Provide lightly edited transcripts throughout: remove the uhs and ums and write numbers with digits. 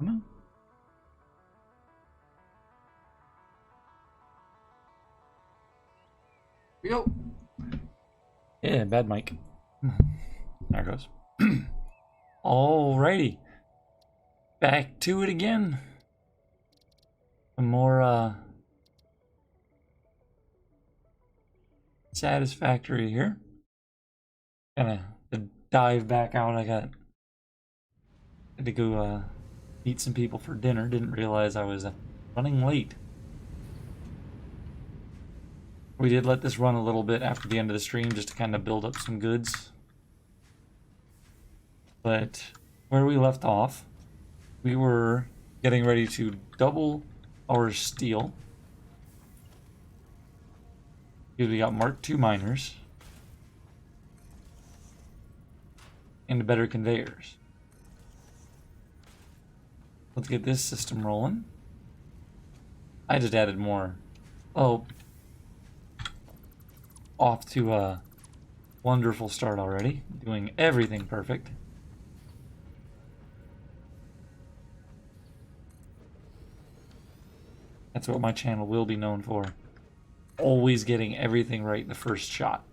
Come on. Here we go. Yeah, bad mic. There it goes. Alrighty. Back to it again. Some more Satisfactory here. Kinda to dive back out. Had to go meet some people for dinner. Didn't realize I was running late. We did let this run a little bit after the end of the stream just to kind of build up some goods. But where we left off, we were getting ready to double our steel. Because we got Mark II miners. And better conveyors. Let's get this system rolling. I just added more. Oh. Off to a wonderful start already. Doing everything perfect. That's what my channel will be known for. Always getting everything right the first shot.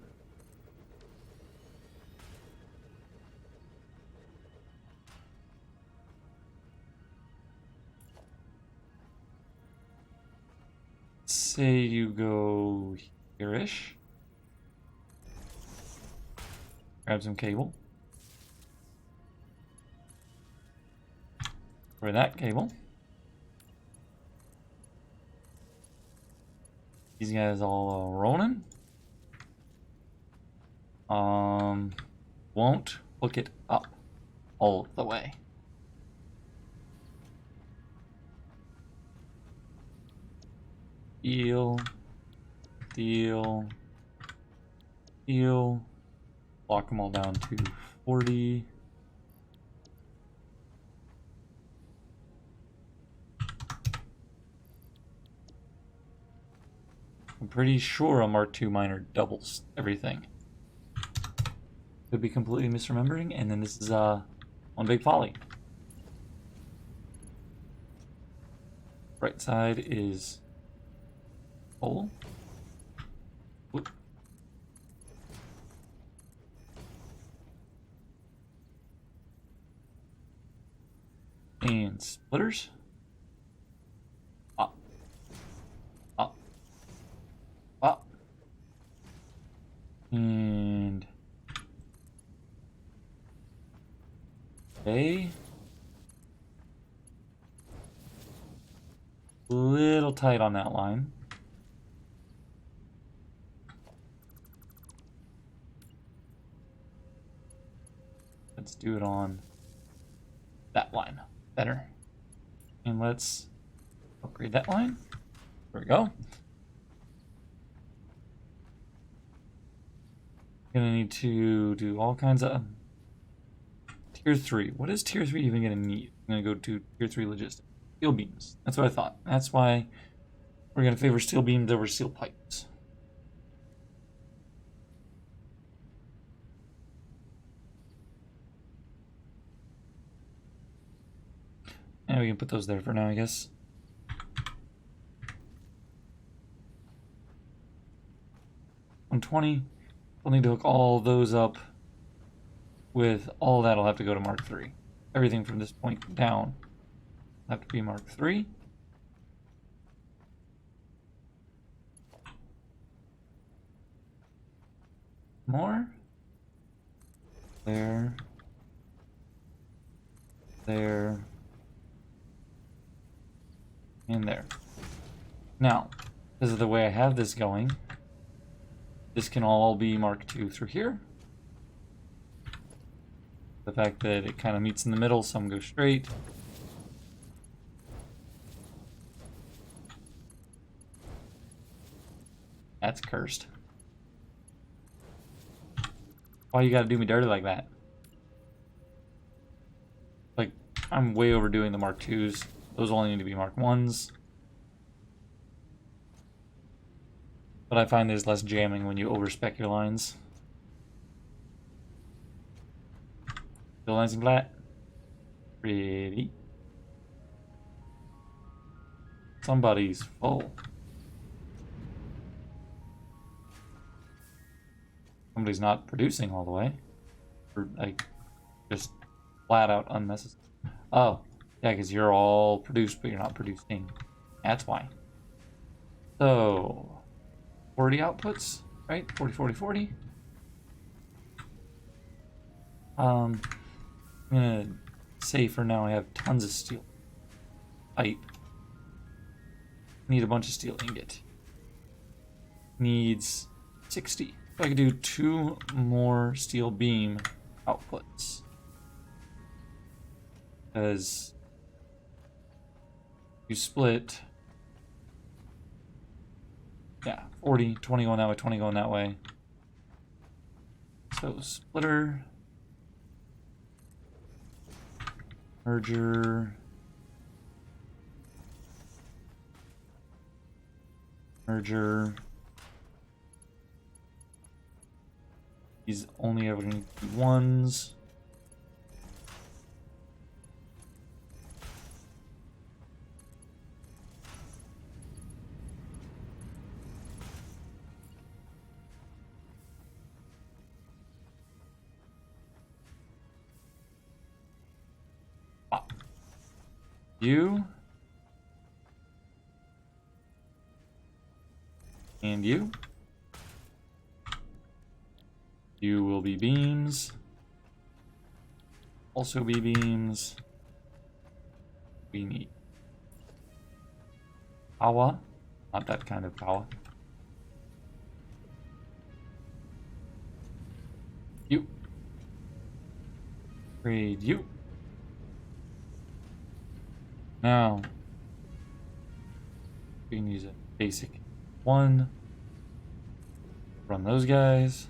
Say you go here-ish. Grab some cable. For that cable. These guys all rolling. Won't hook it up all the way. Steel. Lock them all down to 40. I'm pretty sure a Mark II miner doubles everything. Could be completely misremembering, and then this is one big folly. Right side is coal. Whoop. And splitters. Up. Up. Up. And okay. Little tight on that line. Let's do it on that line. Better. And let's upgrade that line. There we go. Gonna need to do all kinds of tier 3. What is tier 3 even gonna need? I'm gonna go to tier 3 logistics. Steel beams. That's what I thought. That's why we're gonna favor steel beams over steel pipes. And we can put those there for now, I guess. $120. We'll need to hook all those up with all that'll have to go to Mark III. Everything from this point down will have to be Mark III. More. There. There. And there. Now, because of the way I have this going, this can all be Mark II through here. The fact that it kind of meets in the middle, some go straight. That's cursed. Why you gotta do me dirty like that? Like, I'm way overdoing the Mark IIs. Those only need to be Mark I's. But I find there's less jamming when you overspec your lines. Still nice and flat. Pretty. Somebody's full. Somebody's not producing all the way. Or, like, just flat out unnecessary. Oh, yeah, because you're all produced, but you're not producing. That's why. So, 40 outputs, right? 40, 40, 40. I'm gonna say for now I have tons of steel pipe. Need a bunch of steel ingot. Needs 60. So I could do 2 more steel beam outputs. Because you split, yeah, 40, 20 going that way, 20 going that way. So splitter, merger, merger. These only ever need to be ones. You and you. You will be beams. Also be beams. We need power. Not that kind of power. You. Grade you. Now, we can use a basic 1. Run those guys.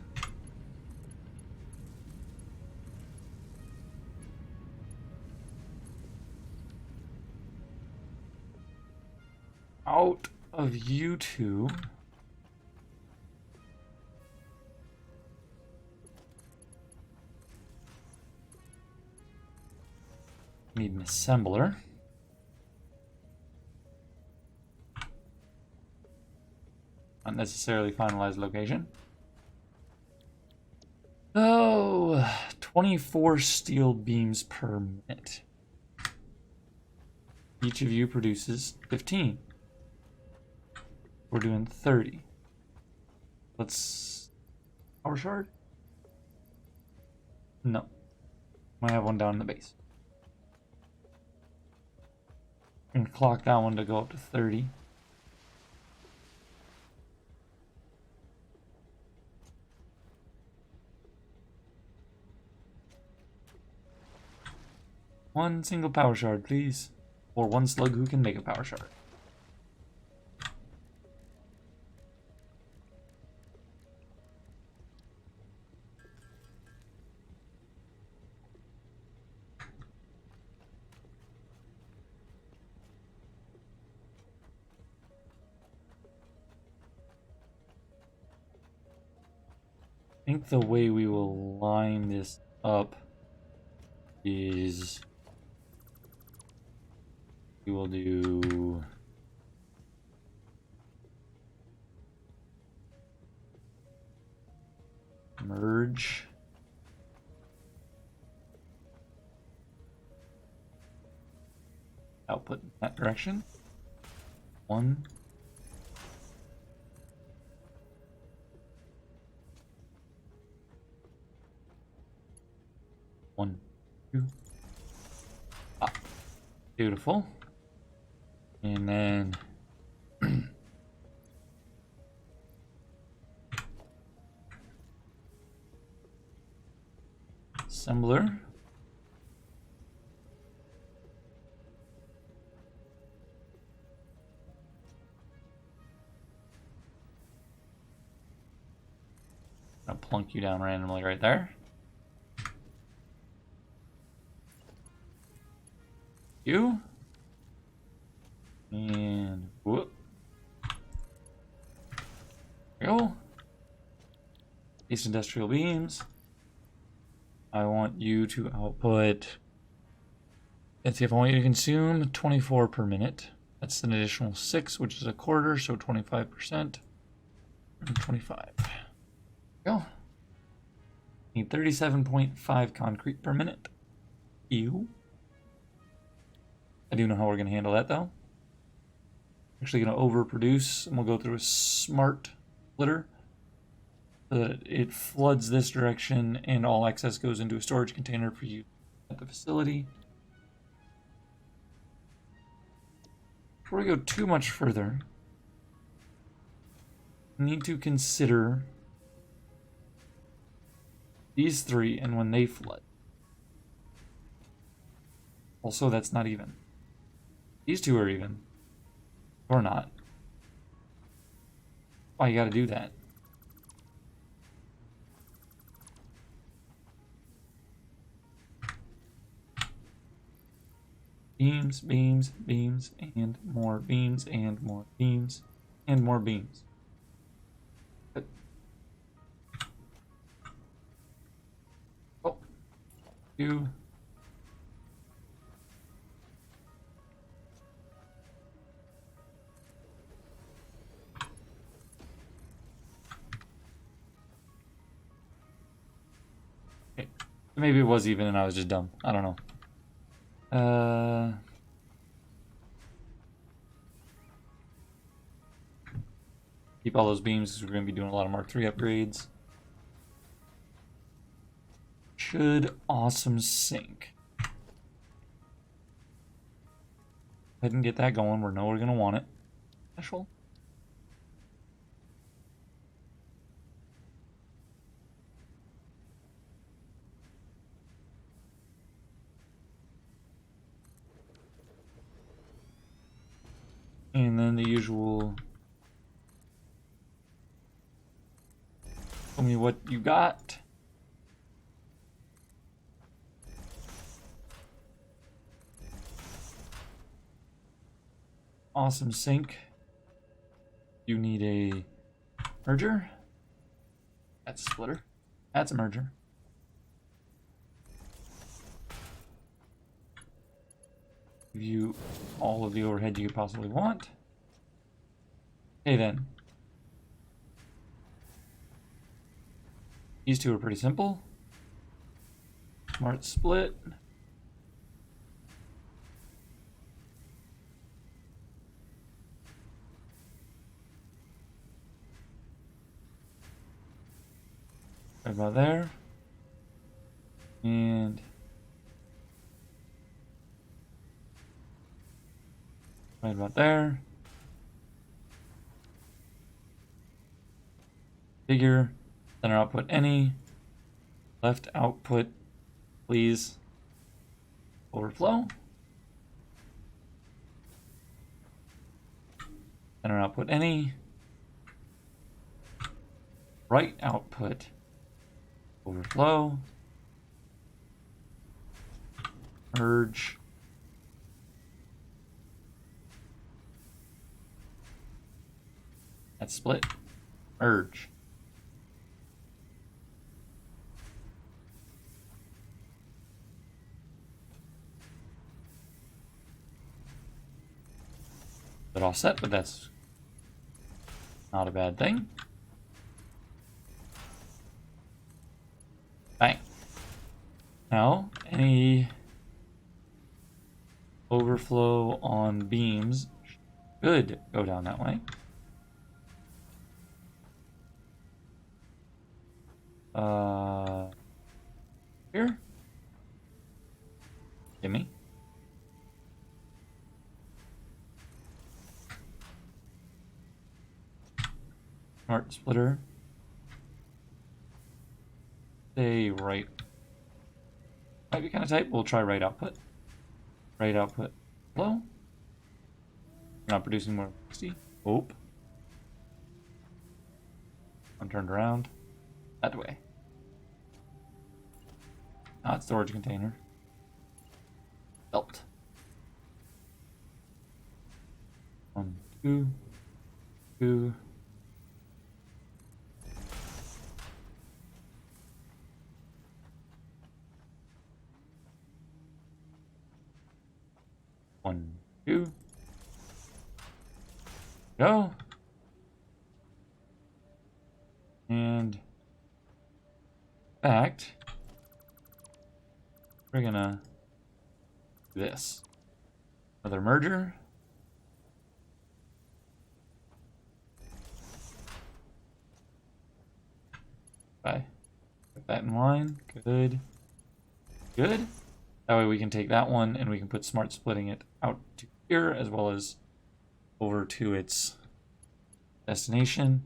Out of you two, need an assembler. Not necessarily finalized location. Oh, 24 steel beams per minute. Each of you produces 15. We're doing 30. Let's... Power shard? No. Might have one down in the base. And clock that one to go up to 30. One single power shard, please. Or one slug who can make a power shard. I think the way we will line this up is we will do merge output in that direction. 1. One, 2. Ah, beautiful. And then assembler. I'll plunk you down randomly right there. You. And whoop. There we go. These industrial beams. I want you to output. Let's see if I want you to consume 24 per minute. That's an additional 6, which is a quarter, so 25%. And 25. Go. Need 37.5 concrete per minute. Ew. I do know how we're going to handle that, though. Actually going to overproduce, and we'll go through a smart splitter so that it floods this direction, and all excess goes into a storage container for you at the facility. Before we go too much further, we need to consider these three and when they flood. Also, that's not even. These two are even. Or not. Why you gotta do that? Beams, beams, beams, and more beams, and more beams, and more beams. Good. Oh. 2. Okay. Maybe it was even and I was just dumb. I don't know. Keep all those beams because we're going to be doing a lot of Mark III upgrades. Should awesome sink. Go ahead and get that going. We know we're going to want it. Special. And then the usual. Tell me what you got. Awesome sink. You need a merger. That's a splitter. That's a merger. Give you all of the overhead you could possibly want. Okay then. These two are pretty simple. Smart split. Right about there. And right about there. Figure. Center output any. Left output, please. Overflow. Center output any. Right output. Overflow. Merge. That's split. Merge. Bit offset, but that's not a bad thing. Bang. Now, any overflow on beams should go down that way. Here. Gimme. Smart splitter. Stay right. Might be kind of tight. We'll try right output. Right output. Hello? We're not producing more 60. Oh. I'm turned around. That way. Not storage container. Belt. 1, 2, 2. One, two. Go. And in fact, we're gonna do this. Another merger. Okay. Put that in line. Good. Good. That way we can take that one and we can put smart splitting it out to here as well as over to its destination.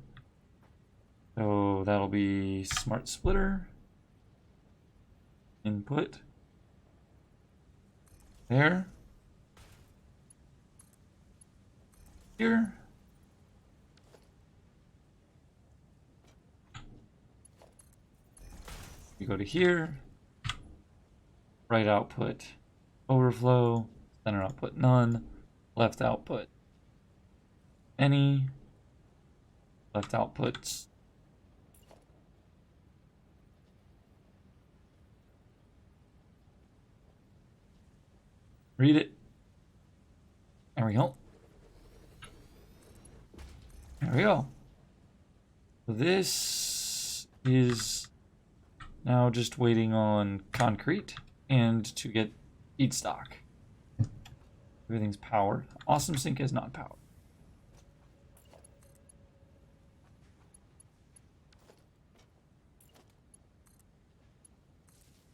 So that'll be smart splitter. Input. There. Here. We go to here. Right output overflow. Center output none. Left output any. Left outputs read it. There we go. There we go. So this is now just waiting on concrete and to get feedstock. Everything's powered. Awesome Sink is not powered.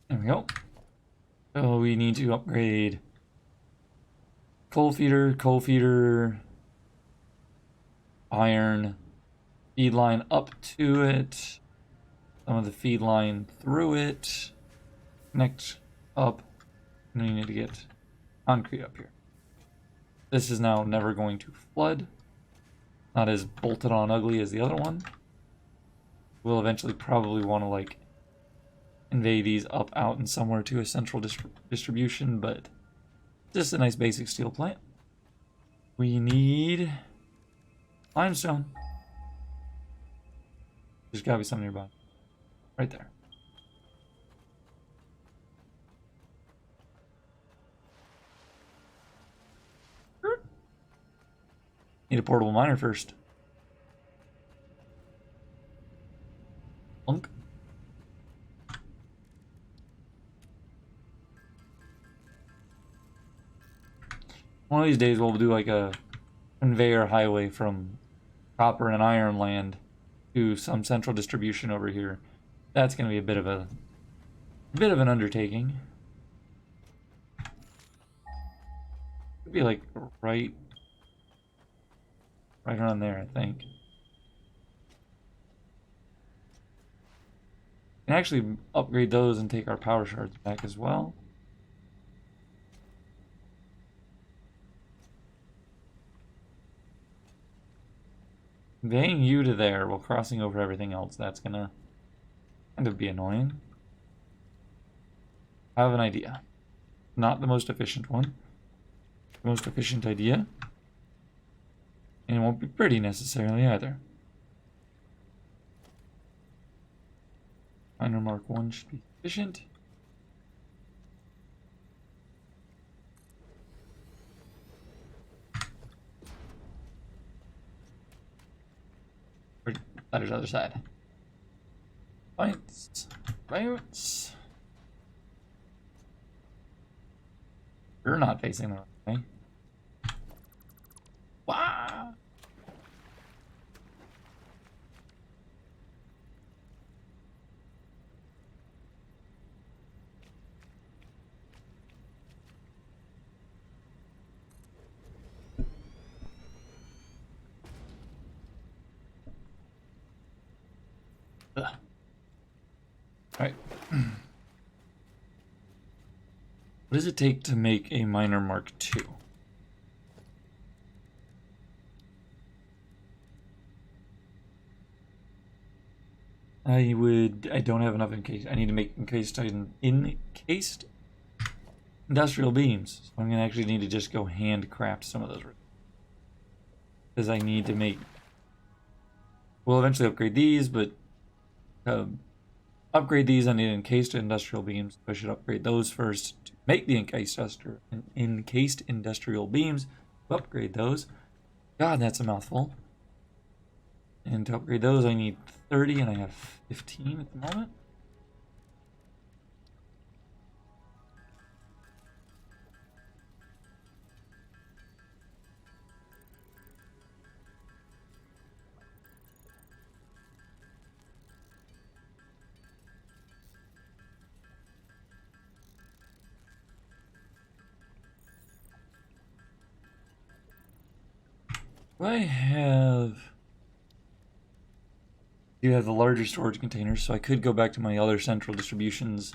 There we go. So we need to upgrade coal feeder, iron, feed line up to it, some of the feed line through it, connect up, and then you need to get concrete up here. This is now never going to flood. Not as bolted on ugly as the other one. We'll eventually probably want to like convey these up out and somewhere to a central distribution, but just a nice basic steel plant. We need limestone. There's gotta be something nearby. Right there. Need a portable miner first. Plunk. One of these days we'll do like a conveyor highway from copper and iron land to some central distribution over here. That's going to be a bit of an undertaking. Could be like right around there, I think. Can actually upgrade those and take our power shards back as well. Conveying you to there while crossing over everything else, that's gonna kind of be annoying. I have an idea. Not the most efficient one. The most efficient idea. And it won't be pretty necessarily either. Miner Mark 1 should be sufficient. Or ladder's other side. Bounce. Bounce. You're not facing the right way. Wow. Alright. What does it take to make a Miner Mark II? I don't have enough encased. I need to make encased industrial beams. So I'm gonna actually need to just go handcraft some of those. Because I need to make... We'll eventually upgrade these, but upgrade these, I need encased industrial beams. I should upgrade those first to make the encased industrial beams. Upgrade those. God, that's a mouthful. And to upgrade those, I need 30, and I have 15 at the moment. Do have the larger storage containers, so I could go back to my other central distributions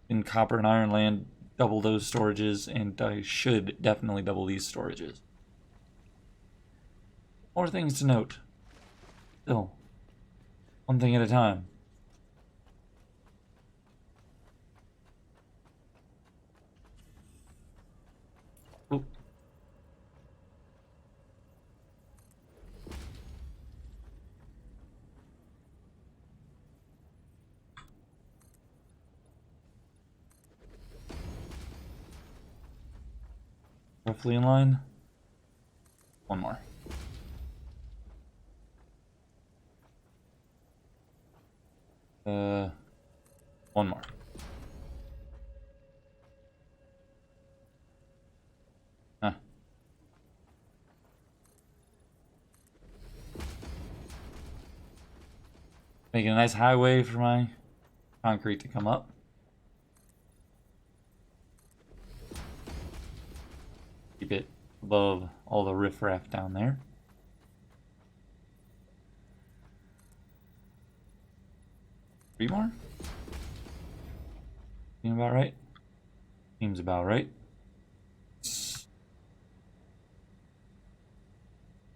in Copper and Iron Land, double those storages, and I should definitely double these storages. More things to note. Still, one thing at a time. Oop. Roughly in line. One more. One more. Huh. Making a nice highway for my concrete to come up. Keep it above all the riffraff down there. Three more? Seems about right. Seems about right.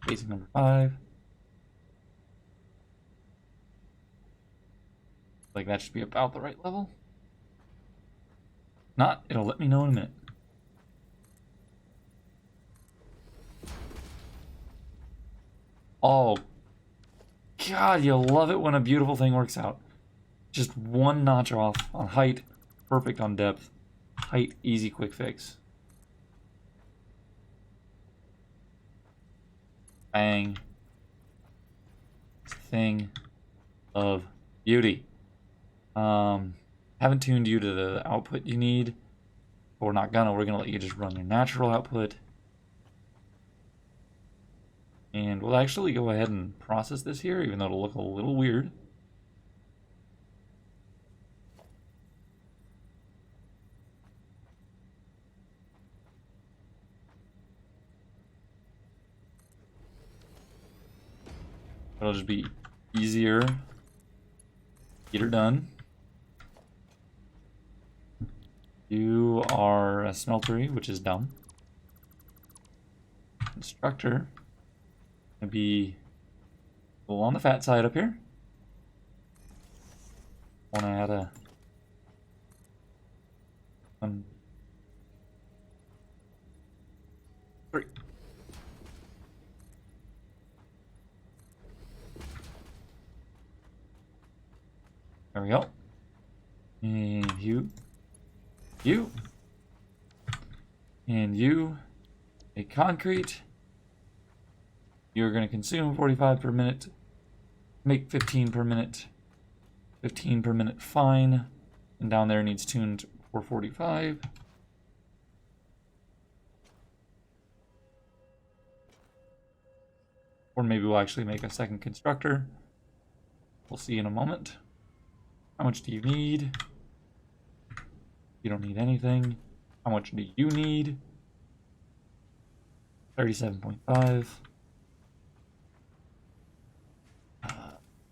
Basic number 5. Like that should be about the right level. Not, it'll let me know in a minute. Oh, God, you love it when a beautiful thing works out. Just one notch off on height, perfect on depth. Height, easy, quick fix. Bang. Thing of beauty. Haven't tuned you to the output you need. But we're not gonna. We're gonna let you just run your natural output. And we'll actually go ahead and process this here, even though it'll look a little weird. It'll just be easier. Get her done. You are a smeltery, which is dumb. Constructor. Gonna be a little on the fat side up here. Wanna add a 1, 3. There we go. And you, and you, a concrete. You're going to consume 45 per minute, make 15 per minute, 15 per minute fine, and down there needs tuned for 45. Or maybe we'll actually make a second constructor. We'll see in a moment. How much do you need? You don't need anything. How much do you need? 37.5.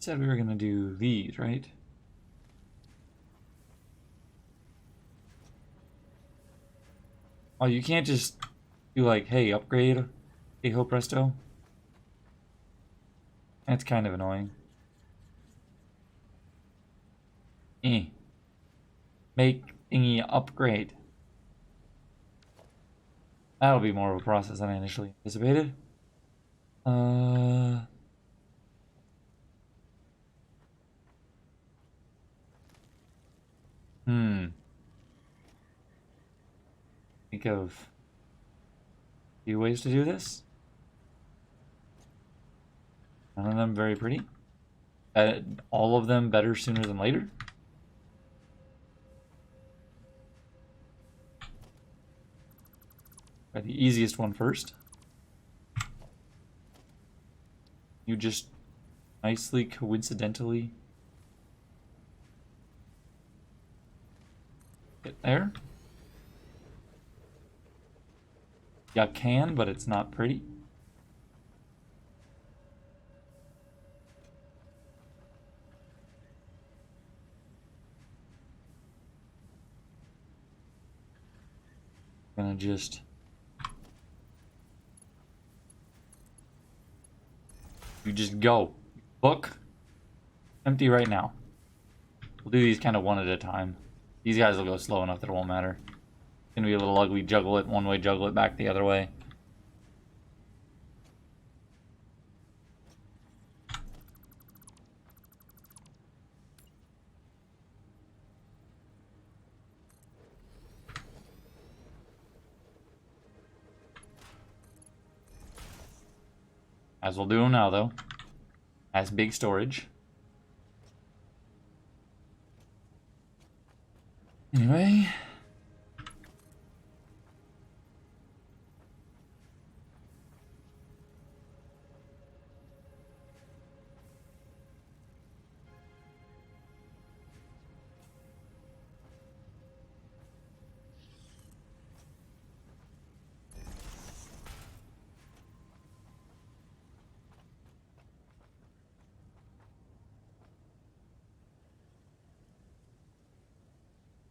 Said we were gonna do these, right? Oh, you can't just do like, hey, upgrade, hey ho presto. That's kind of annoying. Make thingy upgrade. That'll be more of a process than I initially anticipated. Think of a few ways to do this. None of them very pretty. All of them better sooner than later. Try the easiest one first. You just nicely, coincidentally get there. You can, but it's not pretty. Gonna just you just go. Book. Empty right now. We'll do these kind of one at a time. These guys will go slow enough that it won't matter. It's gonna be a little ugly. Juggle it one way, juggle it back the other way. As we'll do them now, though. Has big storage. Anyway.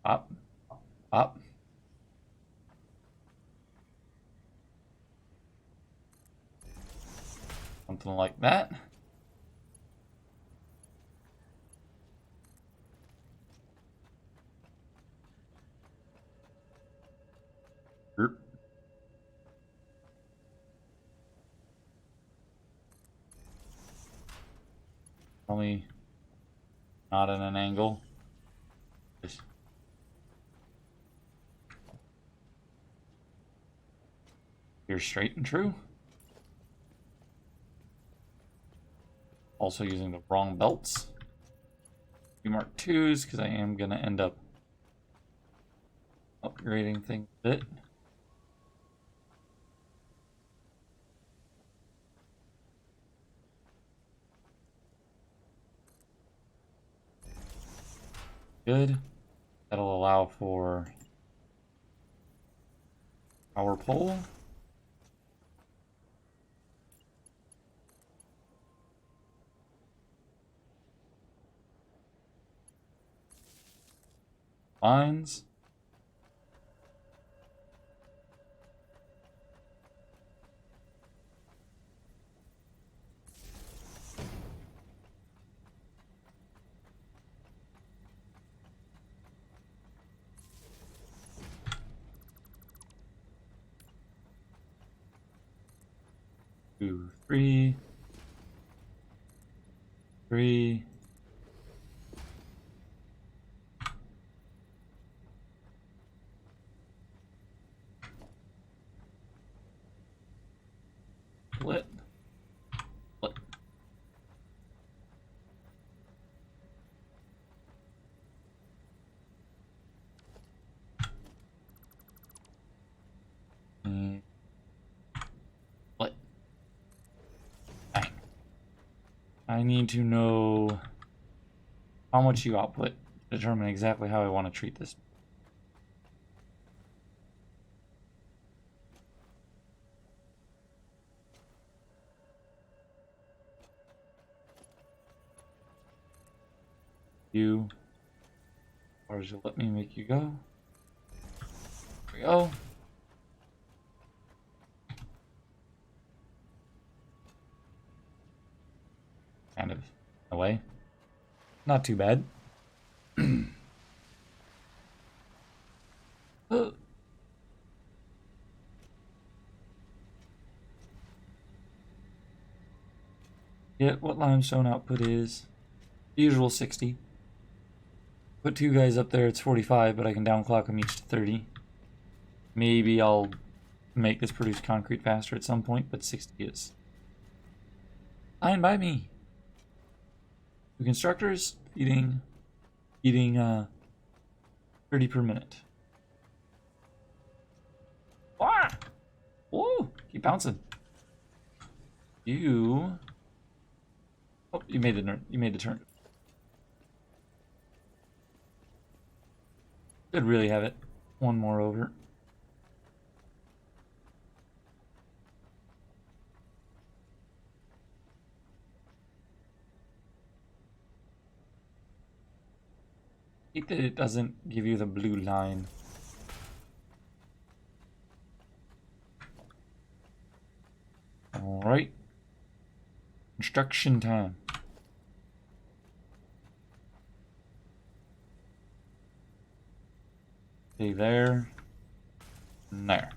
Up. Up. Something like that. Group. Probably not at an angle. Just you're straight and true. Also using the wrong belts. We mark 2s because I am going to end up upgrading things a bit. Good. That'll allow for power pole. Lines. Two, three. Three. Split. Split. And split. Bang. I need to know how much you output to determine exactly how I want to treat this. You, or does it let me make you go? There we go. Kind of away. Not too bad. Get what limestone output is. The usual 60. Put 2 guys up there, it's 45, but I can downclock them each to 30. Maybe I'll make this produce concrete faster at some point, but 60 is Fine by me. The constructors feeding 30 per minute. Ah! Whoa! Keep bouncing. You. Oh, you made the turn. Could really have it. One more over. I hate that it doesn't give you the blue line. Alright. Construction time. Okay, there. And there.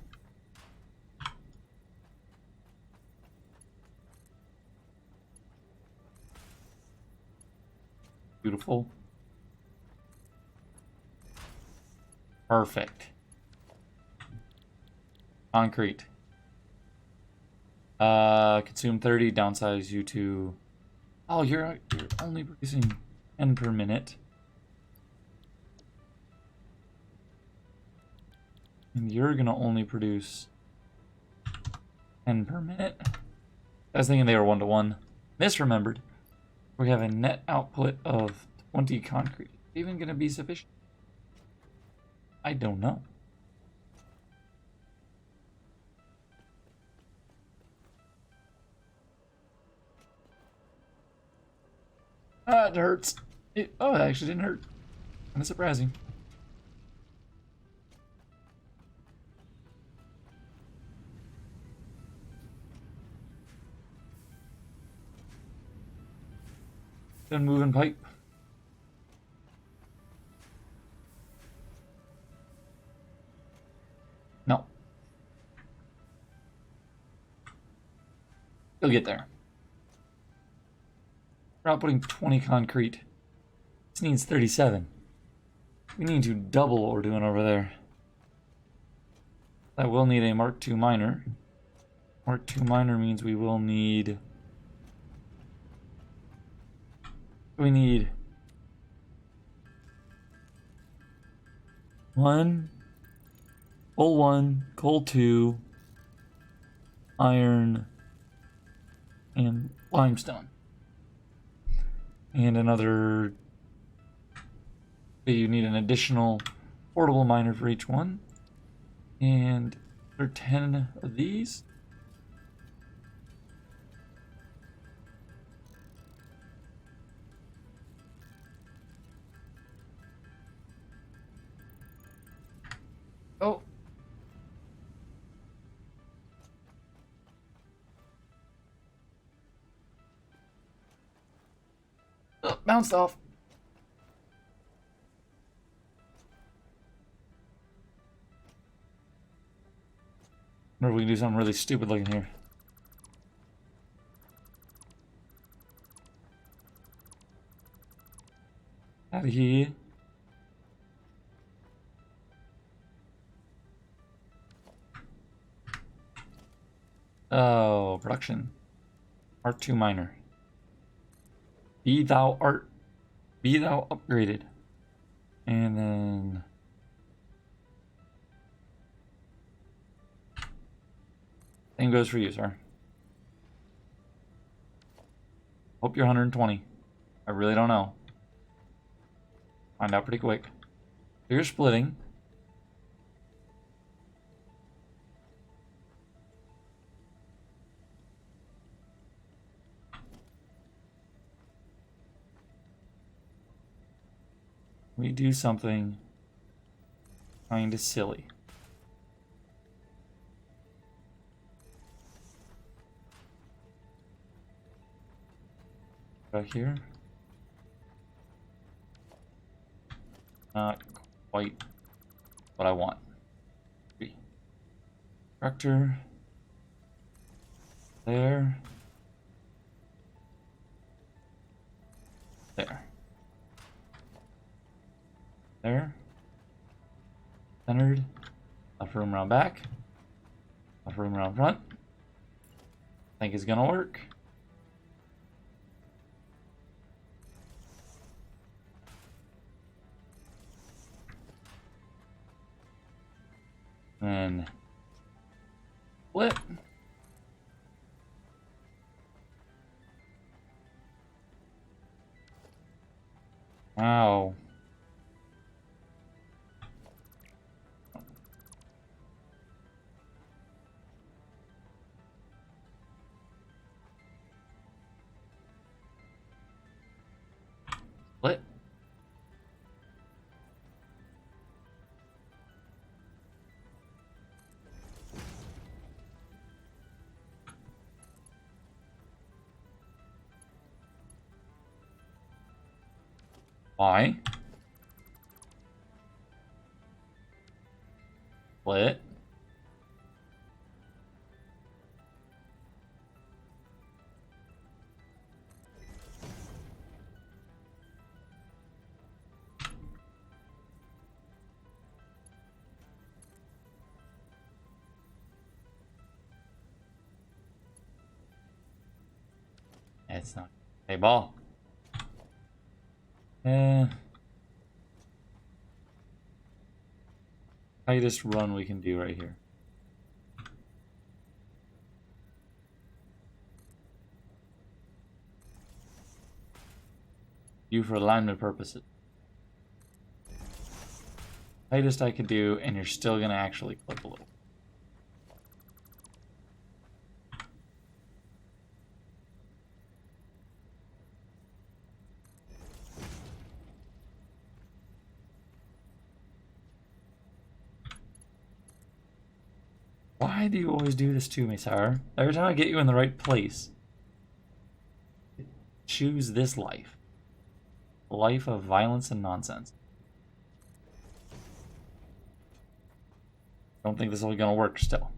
Beautiful. Perfect. Concrete. Consume 30, downsize you to... Oh, you're only producing 10 per minute. And you're gonna only produce 10 per minute. I was thinking they were 1-to-1. Misremembered. We have a net output of 20 concrete. Is it even gonna be sufficient? I don't know. Ah, it hurts. Oh, it actually didn't hurt. Kind of surprising. Done moving pipe. No. You'll get there. We're outputting 20 concrete. This needs 37. We need to double what we're doing over there. I will need a Mark II miner. Mark II miner means we will need... We need... coal 2, iron, and limestone. And another... You need an additional portable miner for each one. And there are 10 of these. Oh. Oh, bounced off. Or we can do something really stupid looking here. Out of here. Oh, production. Mark II miner. Be thou upgraded. And then... Same goes for you, sir. Hope you're 120. I really don't know. Find out pretty quick. So you're splitting. We do something kind of silly. Back here. Not quite what I want. Tractor. There. There. There. Centered. Left room around back. Left room around front. I think it's gonna work. And split. Ow. Split. Why? Split. It's not a ball. Tightest run we can do right here. You for alignment purposes. Tightest I could do, and you're still gonna actually clip a little. Why do you always do this to me, sir? Every time I get you in the right place, choose this life. A life of violence and nonsense. Don't think this is gonna work still.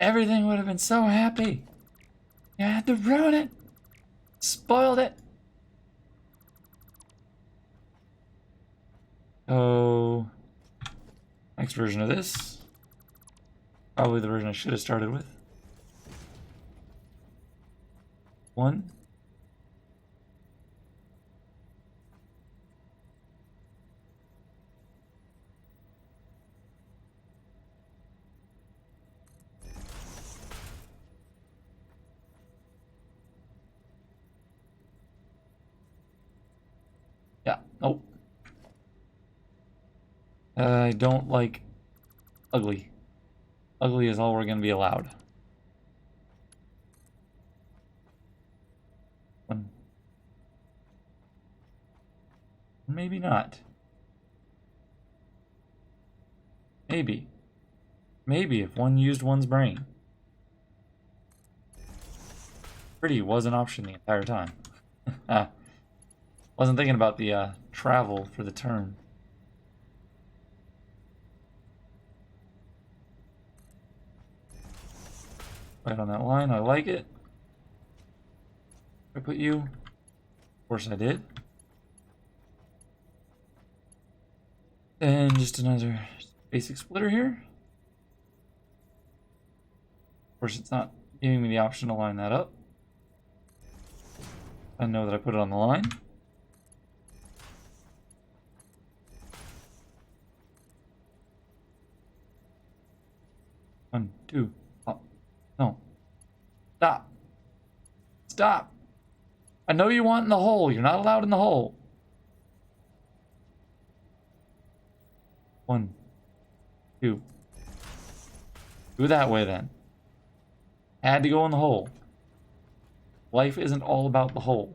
Everything would have been so happy. You had to ruin it. Spoiled it. Oh, next version of this. Probably the version I should have started with. 1. Yeah, nope. I don't like ugly. Ugly is all we're gonna be allowed. 1. Maybe not. Maybe. Maybe if one used one's brain. Pretty was an option the entire time. Wasn't thinking about the travel for the turn. Right on that line, I like it. I put you. Of course I did. And just another basic splitter here. Of course, it's not giving me the option to line that up. I know that I put it on the line. One, two, oh, no. Stop. Stop. I know you want in the hole. You're not allowed in the hole. 1, 2. Do it that way then. Had to go in the hole. Life isn't all about the hole.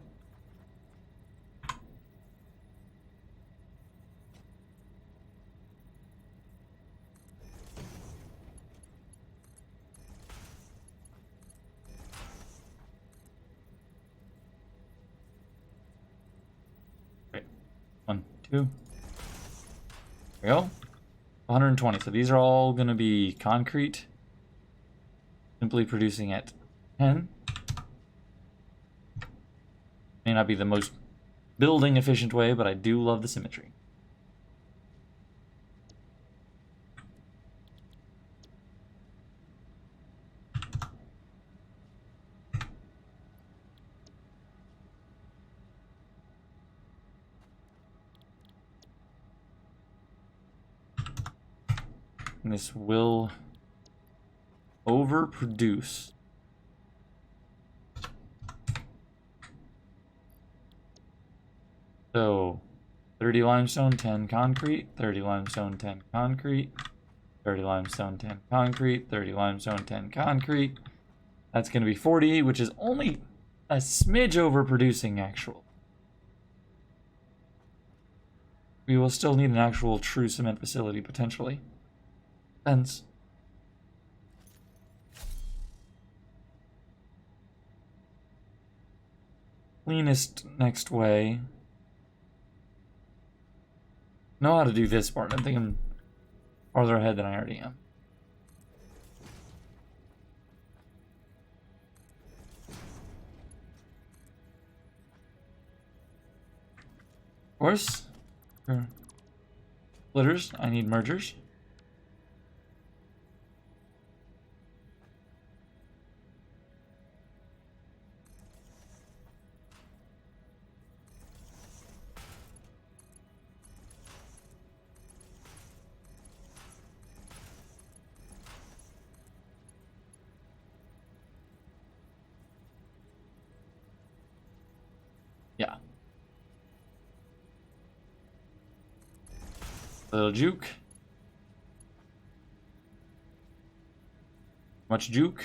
Okay. 1, 2. There we go. 120. So these are all going to be concrete. Simply producing at 10. May not be the most building efficient way, but I do love the symmetry. And this will overproduce. So 30 limestone, 10 concrete, 30 limestone, 10 concrete, 30 limestone, 10 concrete, 30 limestone, 10 concrete. That's going to be 40, which is only a smidge overproducing actual. We will still need an actual true cement facility, potentially. Depends. Cleanest next way. Know how to do this part. I think I'm farther ahead than I already am. Of course. For splitters, I need mergers. Yeah. Little juke. Much juke.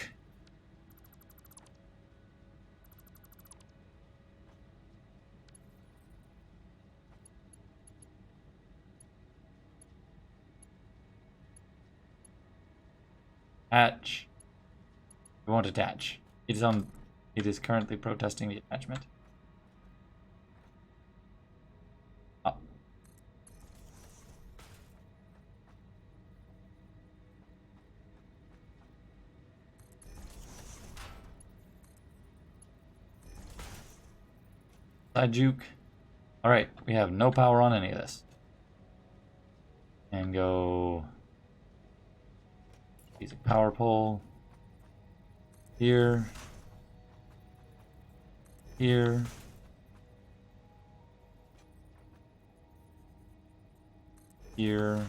Attach. We won't attach. It is on. It is currently protesting the attachment. Oh. Side juke. All right, we have no power on any of this. And go. Basic power pole. Here. Here. Here.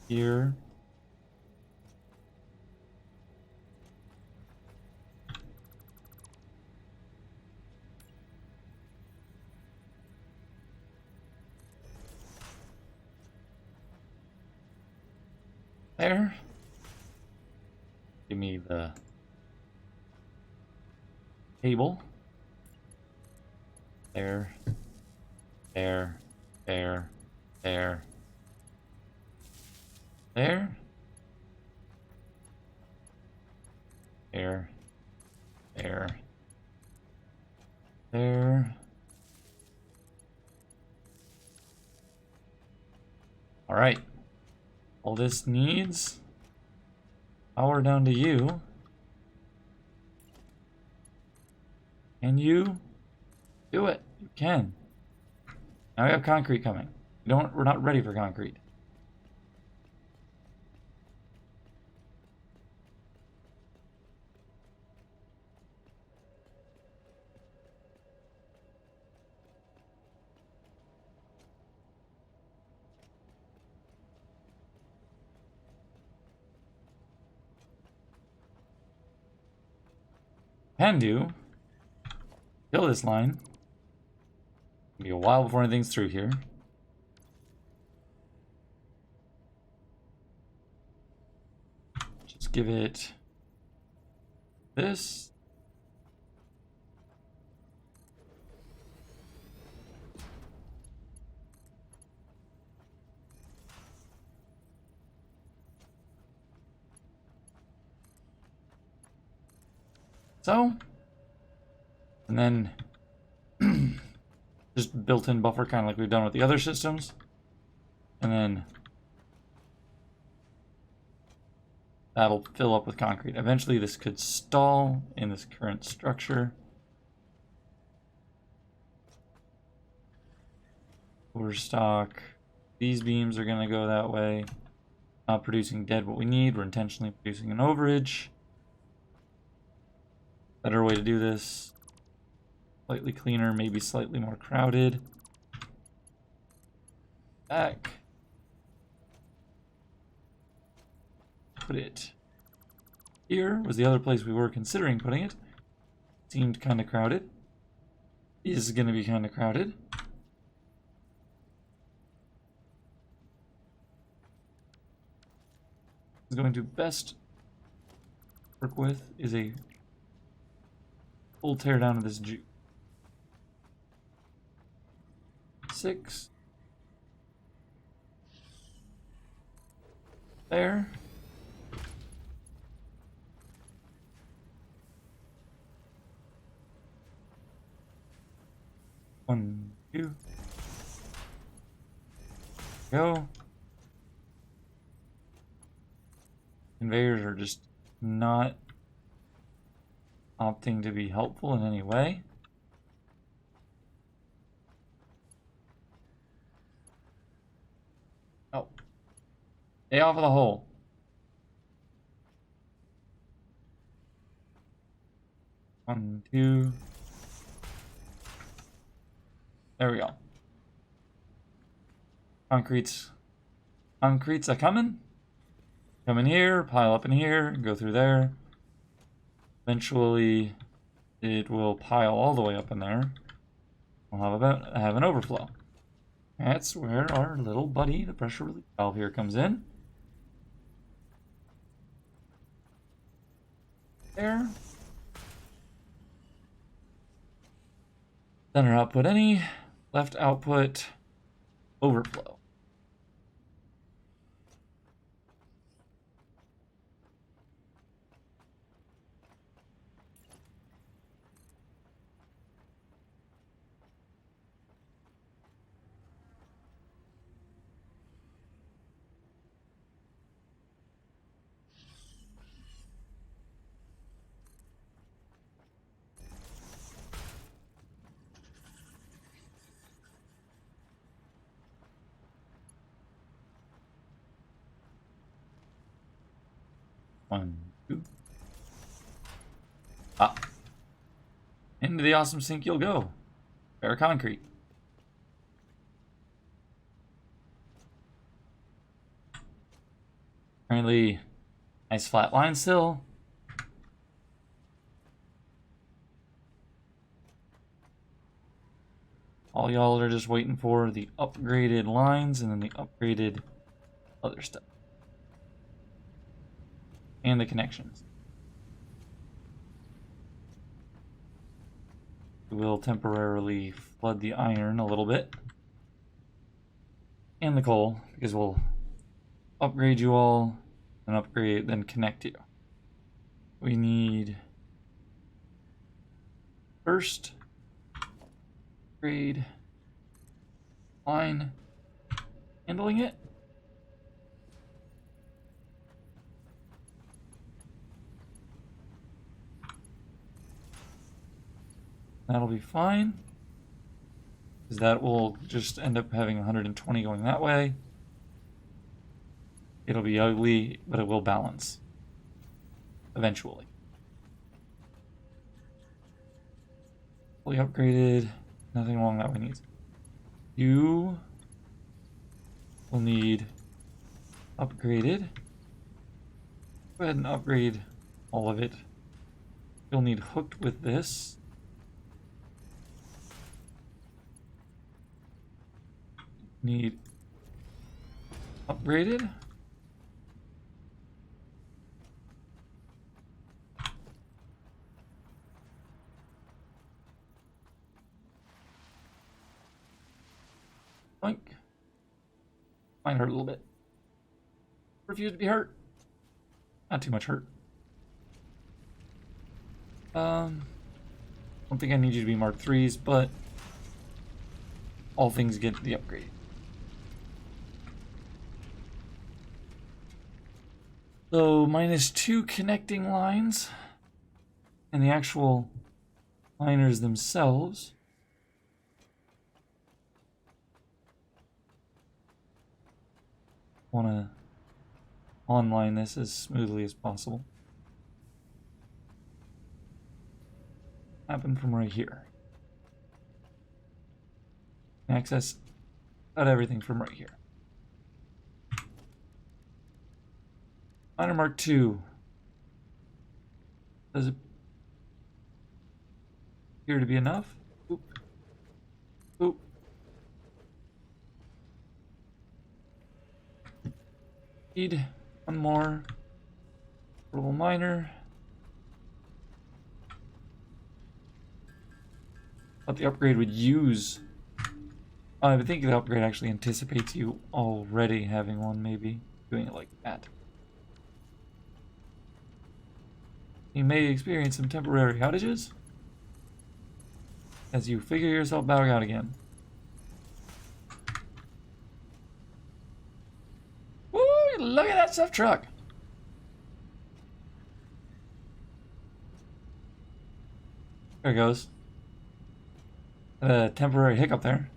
Here. There. Give me the cable. There. There. There. There. There. There. There. There. All right. All this needs power down to you. Can you do it? You can. Now we have concrete coming. We're not ready for concrete. Can do. Kill this line. It'll be a while before anything's through here. Just give it this. So, and then just built-in buffer, kind of like we've done with the other systems. And then that'll fill up with concrete. Eventually this could stall in this current structure. Overstock. These beams are going to go that way. Not producing dead what we need. We're intentionally producing an overage. Better way to do this. Slightly cleaner, maybe slightly more crowded. Back. put it here. Was the other place we were considering putting it. Seemed kind of crowded. Is going to be kind of crowded. Is going to best work with is a full tear down of this juke. 6. There. One, 2. Go. Conveyors are just not opting to be helpful in any way. Oh. Stay off of the hole. One, 2. There we go. Concrete's a coming. Come in here, pile up in here, go through there. Eventually, it will pile all the way up in there. We'll have an overflow. That's where our little buddy, the pressure relief valve here, comes in. There. Center output any, left output overflow. One, 2. Ah. Into the awesome sink you'll go. Bare concrete. Apparently, nice flat line still. All y'all are just waiting for the upgraded lines and then the upgraded other stuff. And the connections. We'll temporarily flood the iron a little bit. And the coal, because we'll upgrade you all, then connect you. We need first upgrade line handling it. That'll be fine, because that will just end up having 120 going that way. It'll be ugly, but it will balance eventually. Fully upgraded, nothing along that way needs. You will need upgraded. Go ahead and upgrade all of it. You'll need hooked with this. Need upgraded. Boink. Might hurt a little bit. Refuse to be hurt. Not too much hurt. Don't think I need you to be Mark 3s, but all things get the upgrade. So -2 connecting lines, and the actual liners themselves. Want to online this as smoothly as possible. Happen from right here. Access about everything from right here. Miner Mark 2. Does it appear to be enough? Oop. Oop. Need one more portable miner. But the upgrade would use. I would think the upgrade actually anticipates you already having one, maybe. Doing it like that. You may experience some temporary outages as you figure yourself back out again. Woo! Look at that stuff truck! There it goes. A temporary hiccup there.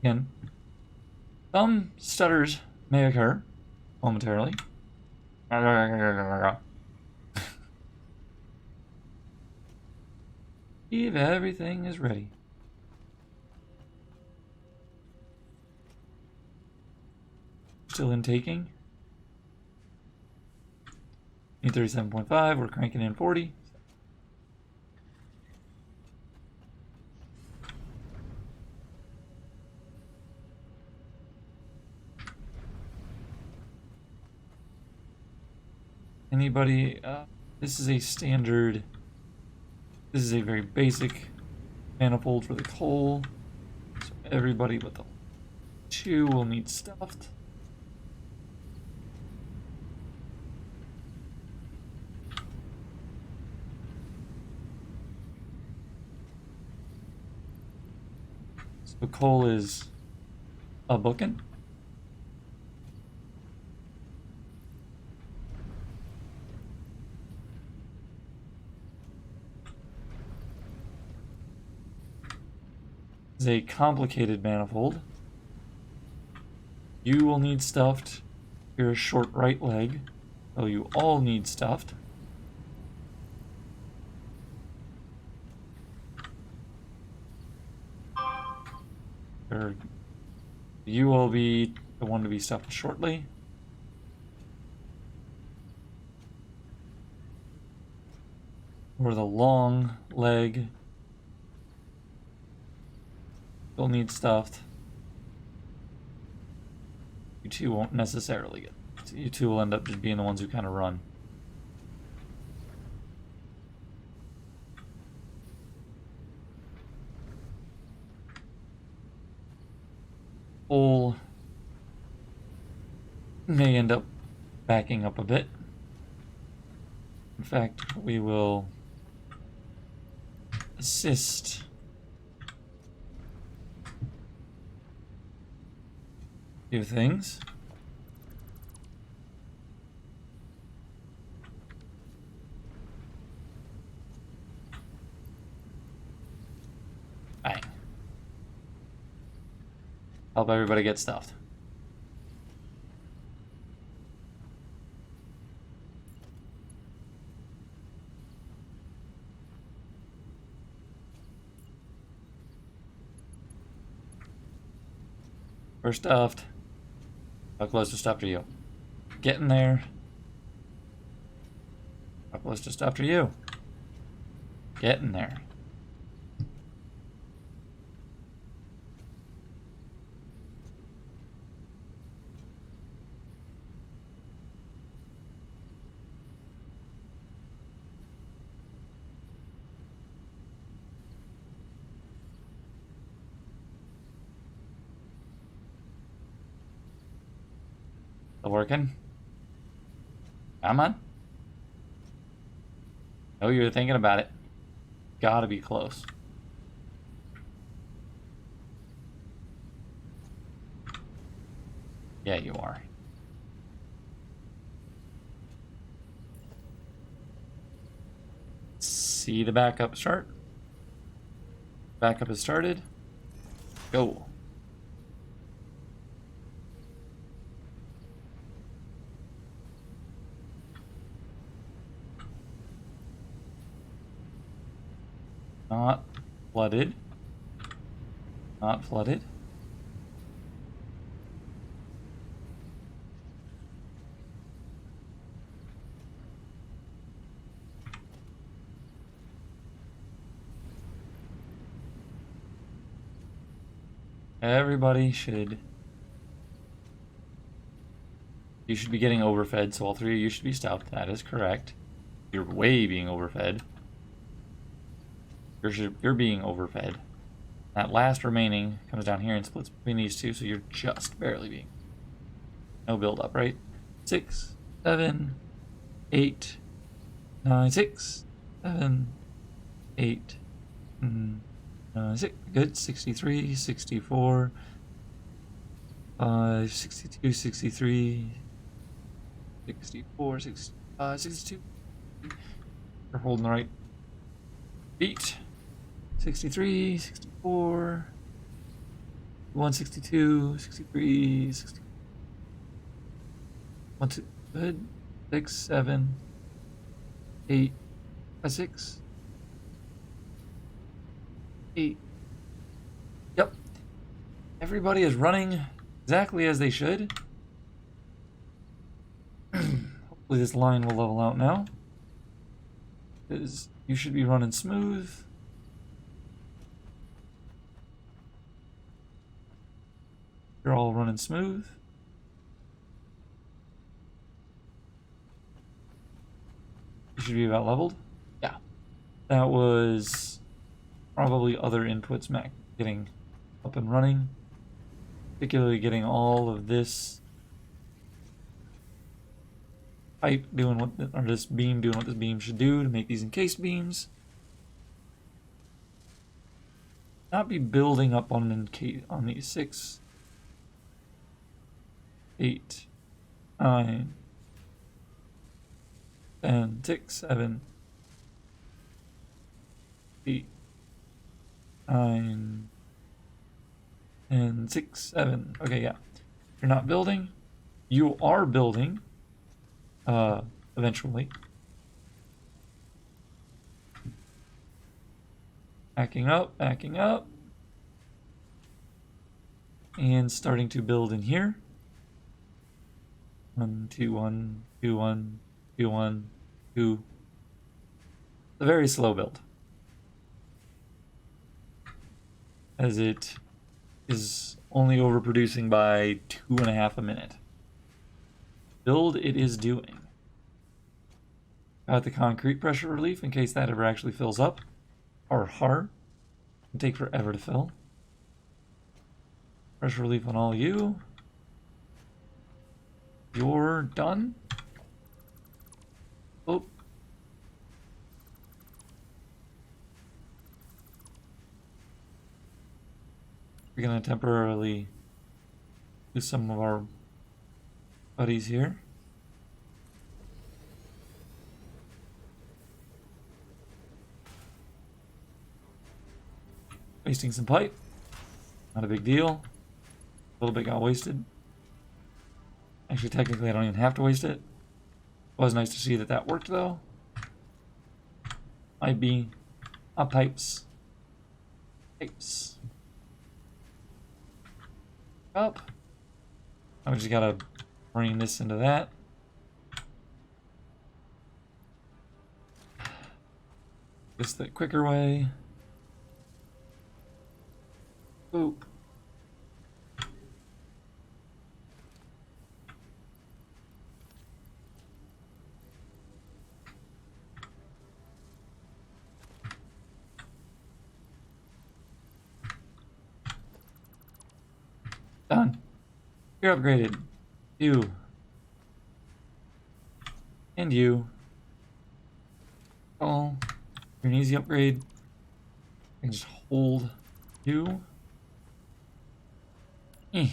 Again, some stutters may occur momentarily. If everything is ready. Still intaking. Need 37.5, we're cranking in 40. Anybody, this is a standard, this is a very basic manifold for the coal. So everybody but the 2 will need stuffed. So coal is a booking. Is a complicated manifold. You will need stuffed your short right leg, so you all need stuffed. You will be the one to be stuffed shortly. Or the long leg. You'll need stuffed. You 2 won't necessarily get. You 2 will end up just being the ones who kind of run. Coal may end up backing up a bit. In fact, we will assist few things. Bang. Help everybody get stuffed. We're stuffed. How close to stuffed are you? Getting there. How close to stuffed are you? Getting there. Still working? Come on. Oh, you're thinking about it. Gotta be close. Yeah, you are. See the backup start? Backup has started. Go. Not flooded. Not flooded. Everybody should. You should be getting overfed, so all three of you should be stopped. That is correct. You're way being overfed. You're being overfed. That last remaining comes down here and splits between these two, so you're just barely being. No build up, right? 6, 7, 8, 9, 6, 7, 8, 9, 6. Good. 63, 64, 62, 63, 64, 65, 62. You're holding the right beat. 63, 64, 162, 63, 64. 1, 2, good. 6, 7, 8, 6, 8. Yep. Everybody is running exactly as they should. Hopefully this line will level out now. Because you should be running smooth. You're all running smooth. You should be about leveled. Yeah. That was probably other inputs Mac getting up and running. Particularly getting all of this pipe doing what, or this beam doing what this beam should do to make these encased beams. Not be building up on these 6, 8, 9, 10, 6, 7, 8, 9, and 6, 7. Okay, yeah. You're not building. You are building. Eventually. Backing up, backing up. And starting to build in here. 1, 2, 1, 2, 1, 2, 1, 2. It's a very slow build. As it is only overproducing by 2.5 a minute. Build it is doing. Got the concrete pressure relief in case that ever actually fills up. Or hard. It'll take forever to fill. Pressure relief on all you. You're done. Oh. We're gonna temporarily lose some of our buddies here. Wasting some pipe. Not a big deal. A little bit got wasted. Actually, technically, I don't even have to waste it. It was nice to see that that worked, though. Might be pipes. Pipes. Up. I just gotta bring this into that. This the quicker way. Boop. Done. You're upgraded. You. And you. Oh. You're an easy upgrade. I can just hold you. Eh.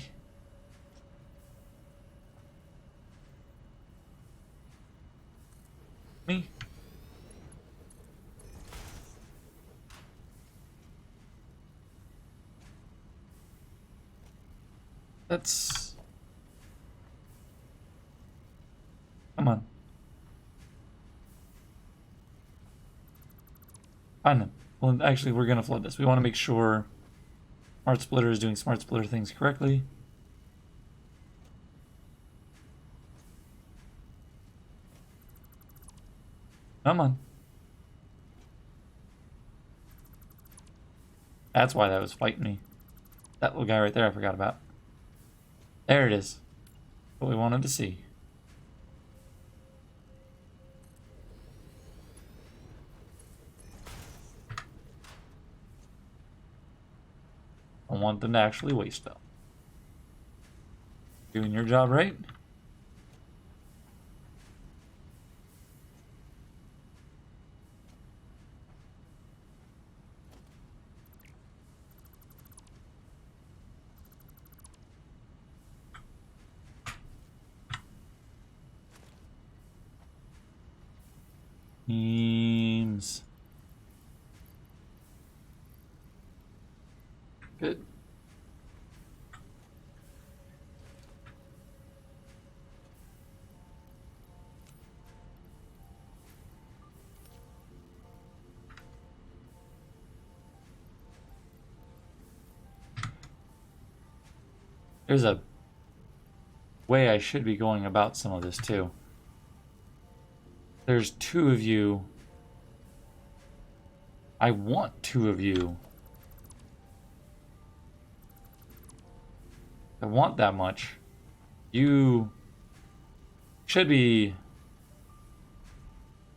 Me. That's... Come on. Fine then. Well, actually, we're going to flood this. We want to make sure Smart Splitter is doing Smart Splitter things correctly. Come on. That's why that was fighting me. That little guy right there I forgot about. There it is. What we wanted to see. I want them to actually waste them. Doing your job right? Teams. Good. There's a way I should be going about some of this too. There's two of you. I want two of you. I want that much. You should be...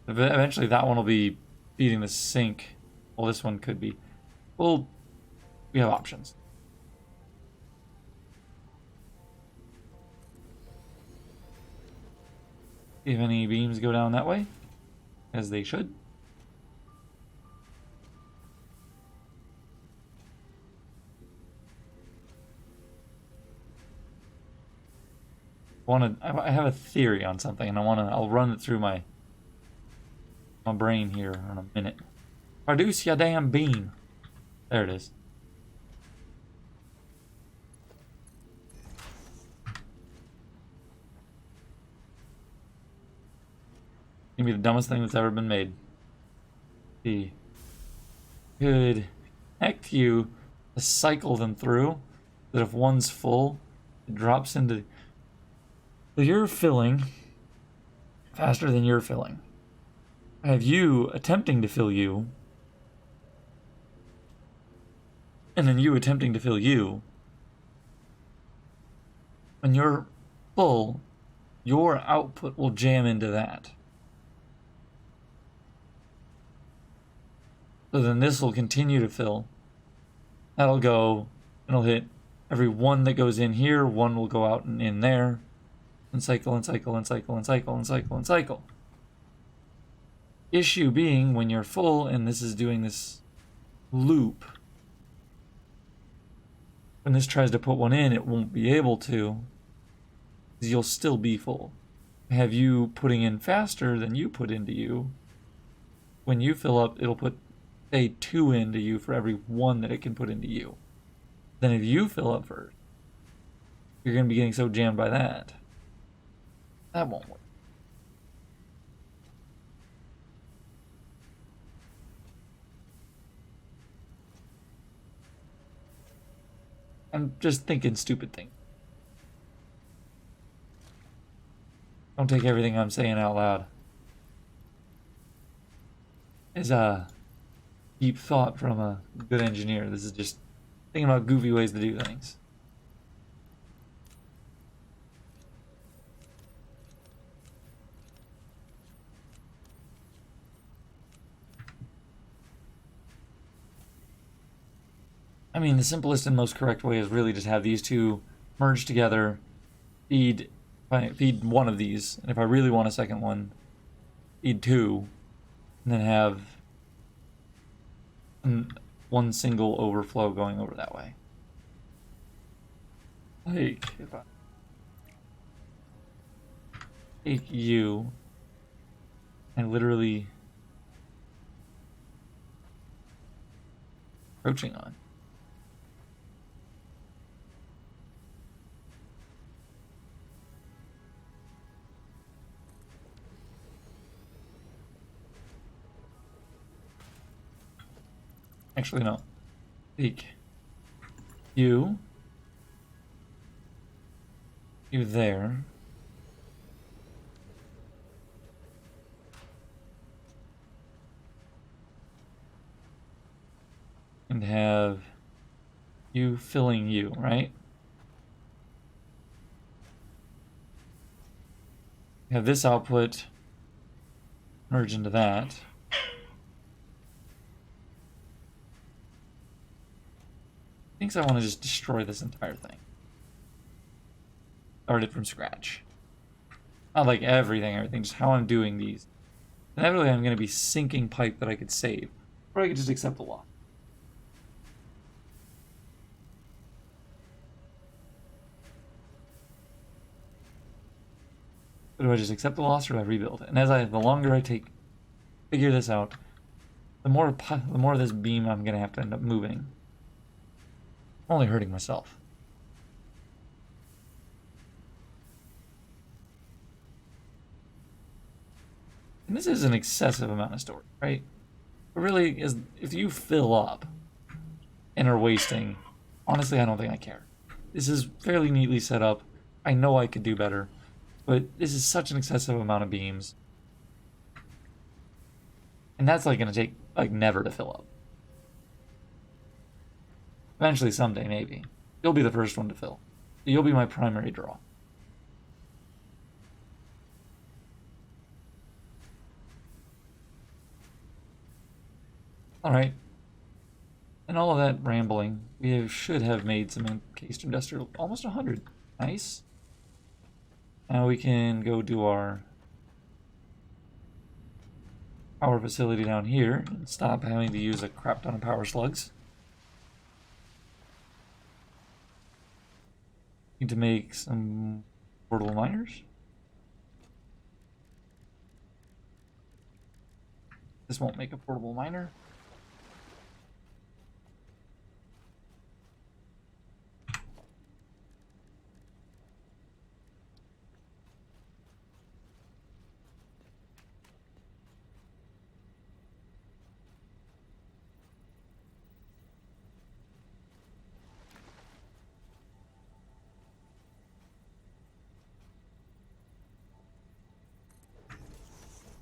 Eventually that one will be feeding the sink. Well, this one could be. Well, we have options. If any beams go down that way, as they should. I have a theory on something, and I'll run it through my brain here in a minute. Produce your damn beam. There it is. Gonna be the dumbest thing that's ever been made. See, could connect you to cycle them through, that if one's full, it drops into. So you're filling faster than you're filling. I have you attempting to fill you, and then you attempting to fill you. When you're full, your output will jam into that. So then this will continue to fill. That'll go, it'll hit every one that goes in here, one will go out and in there, and cycle and cycle and cycle and cycle and cycle and cycle. Issue being when you're full and this is doing this loop. When this tries to put one in, it won't be able to, because you'll still be full. Have you putting in faster than you put into you. When you fill up, it'll put, say, 2 into you for every 1 that it can put into you. Then if you fill up first, you're going to be getting so jammed by that. That won't work. I'm just thinking stupid things. Don't take everything I'm saying out loud as a deep thought from a good engineer. This is just thinking about goofy ways to do things. I mean, the simplest and most correct way is really just have these two merge together, feed one of these, and if I really want a second one, feed 2, and then have one single overflow going over that way. Like, if I take you and literally approaching on. Actually, no. Take you there. And have you filling you, right? Have this output merge into that. Thinks I want to just destroy this entire thing. Start it from scratch. Not like everything, just how I'm doing these. Inevitably, I'm going to be sinking pipe that I could save. Or I could just accept the loss. Do I just accept the loss or do I rebuild? And the longer I figure this out, the more of this beam I'm going to have to end up moving. I'm only hurting myself. And this is an excessive amount of storage, right? It really is. If you fill up and are wasting, honestly, I don't think I care. This is fairly neatly set up. I know I could do better, but this is such an excessive amount of beams. And that's like going to take like never to fill up. Eventually, someday, maybe. You'll be the first one to fill. You'll be my primary draw. Alright. And all of that rambling, should have made some encased industrial, almost 100. Nice. Now we can go do our power facility down here and stop having to use a crap ton of power slugs. Need to make some portable miners. This won't make a portable miner.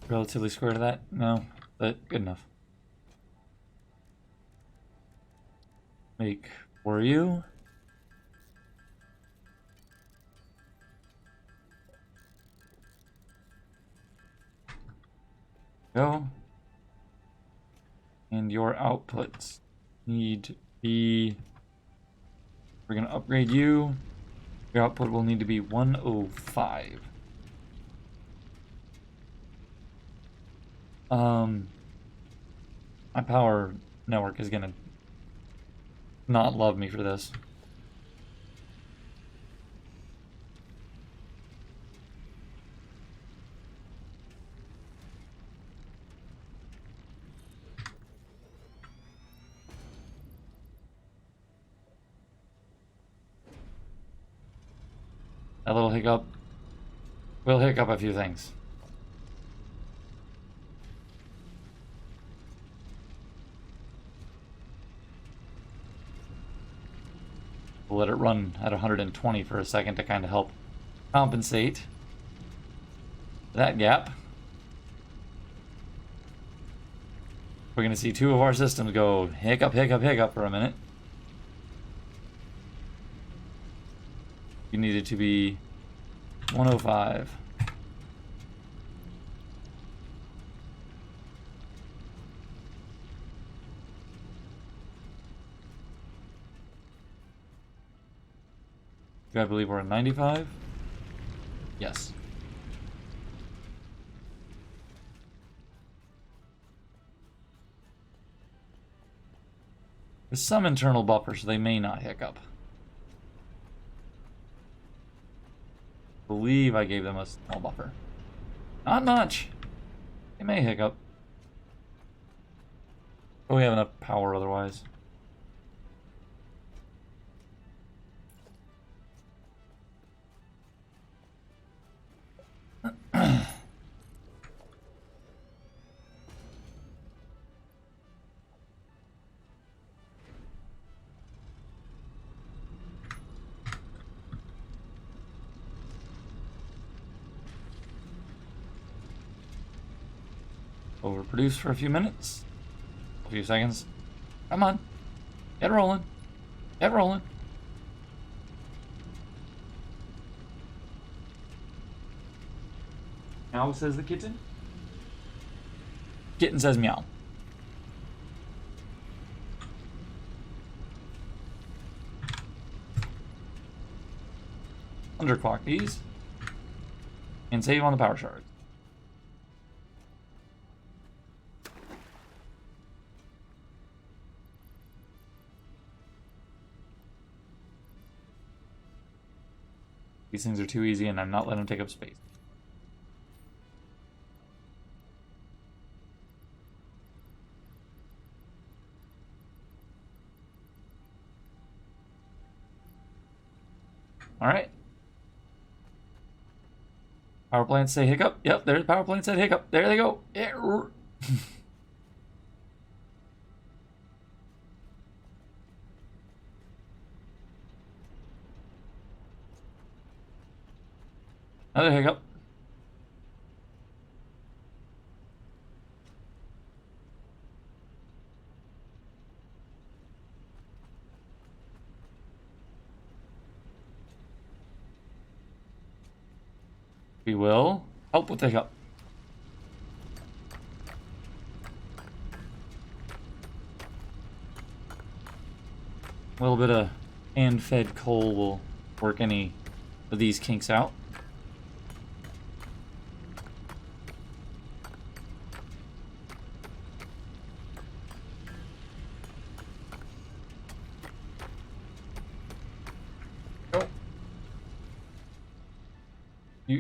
Relatively square to that? No, but good enough. Make for you. Go. And your outputs need to be... We're going to upgrade you. Your output will need to be 105. My power network is gonna not love me for this. That little hiccup will hiccup a few things. We'll let it run at 120 for a second to kind of help compensate that gap. We're going to see two of our systems go hiccup, hiccup, hiccup for a minute. You need it to be 105. Do I believe we're at 95? Yes. There's some internal buffer, so they may not hiccup. I believe I gave them a small buffer. Not much. They may hiccup. But we have enough power otherwise. Overproduce for a few minutes. A few seconds. Come on. Get rolling. Get rolling. Meow, says the kitten. Kitten says meow. Underclock these. And save on the power shards. These things are too easy and I'm not letting them take up space. Alright. Power plants say hiccup. Yep, there's power plant said hiccup. There they go. Error. Another hiccup. We will help with the hiccup. A little bit of hand-fed coal will work any of these kinks out.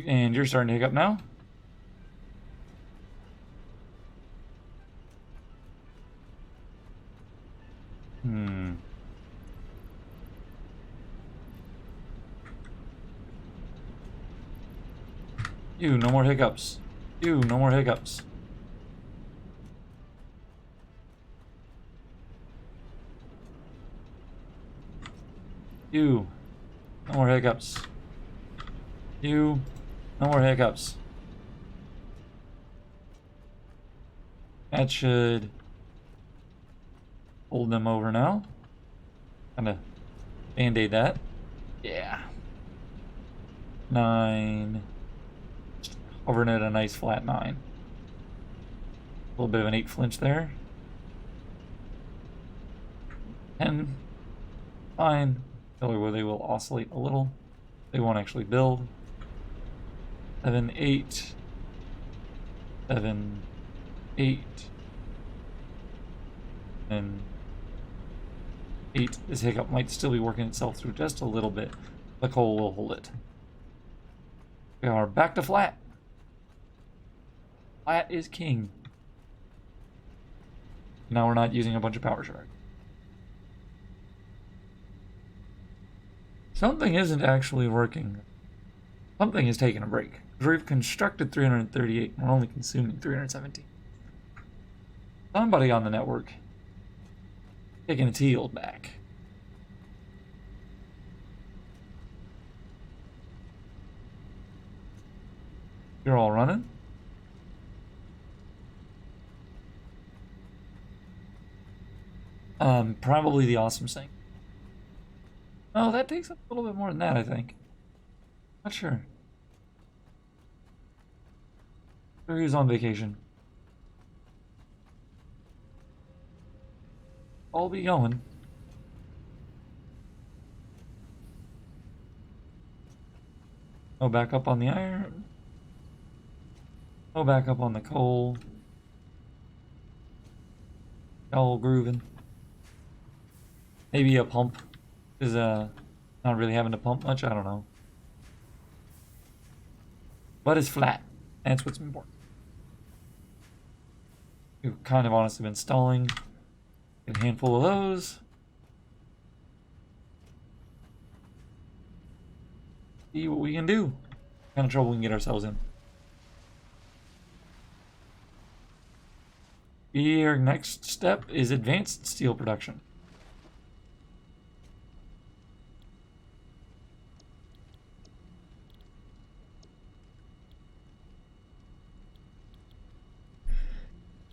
And you're starting to hiccup now? You, no more hiccups. You, no more hiccups. You, no more hiccups. You, no more hiccups. That should hold them over now. Kind of band-aid that. Yeah. 9. Hovering at a nice flat 9. A little bit of an 8 flinch there. 10. Fine. Where they will oscillate a little. They won't actually build. 7, 8. 7, 8. And 8. This hiccup might still be working itself through just a little bit. The coal will hold it. We are back to flat. Flat is king. Now we're not using a bunch of power shards. Something isn't actually working. Something is taking a break. We've constructed 338 and we're only consuming 317. Somebody on the network taking its heel back. You're all running? Probably the awesome thing. Oh, that takes up a little bit more than that, I think. Not sure. Or he was on vacation. I'll be going. Oh, back up on the iron. Oh, back up on the coal. All grooving. Maybe a pump is not really having to pump much. I don't know. But it's flat. That's what's important. We've kind of honestly been stalling. Get a handful of those. See what we can do. What kind of trouble we can get ourselves in. Our next step is advanced steel production.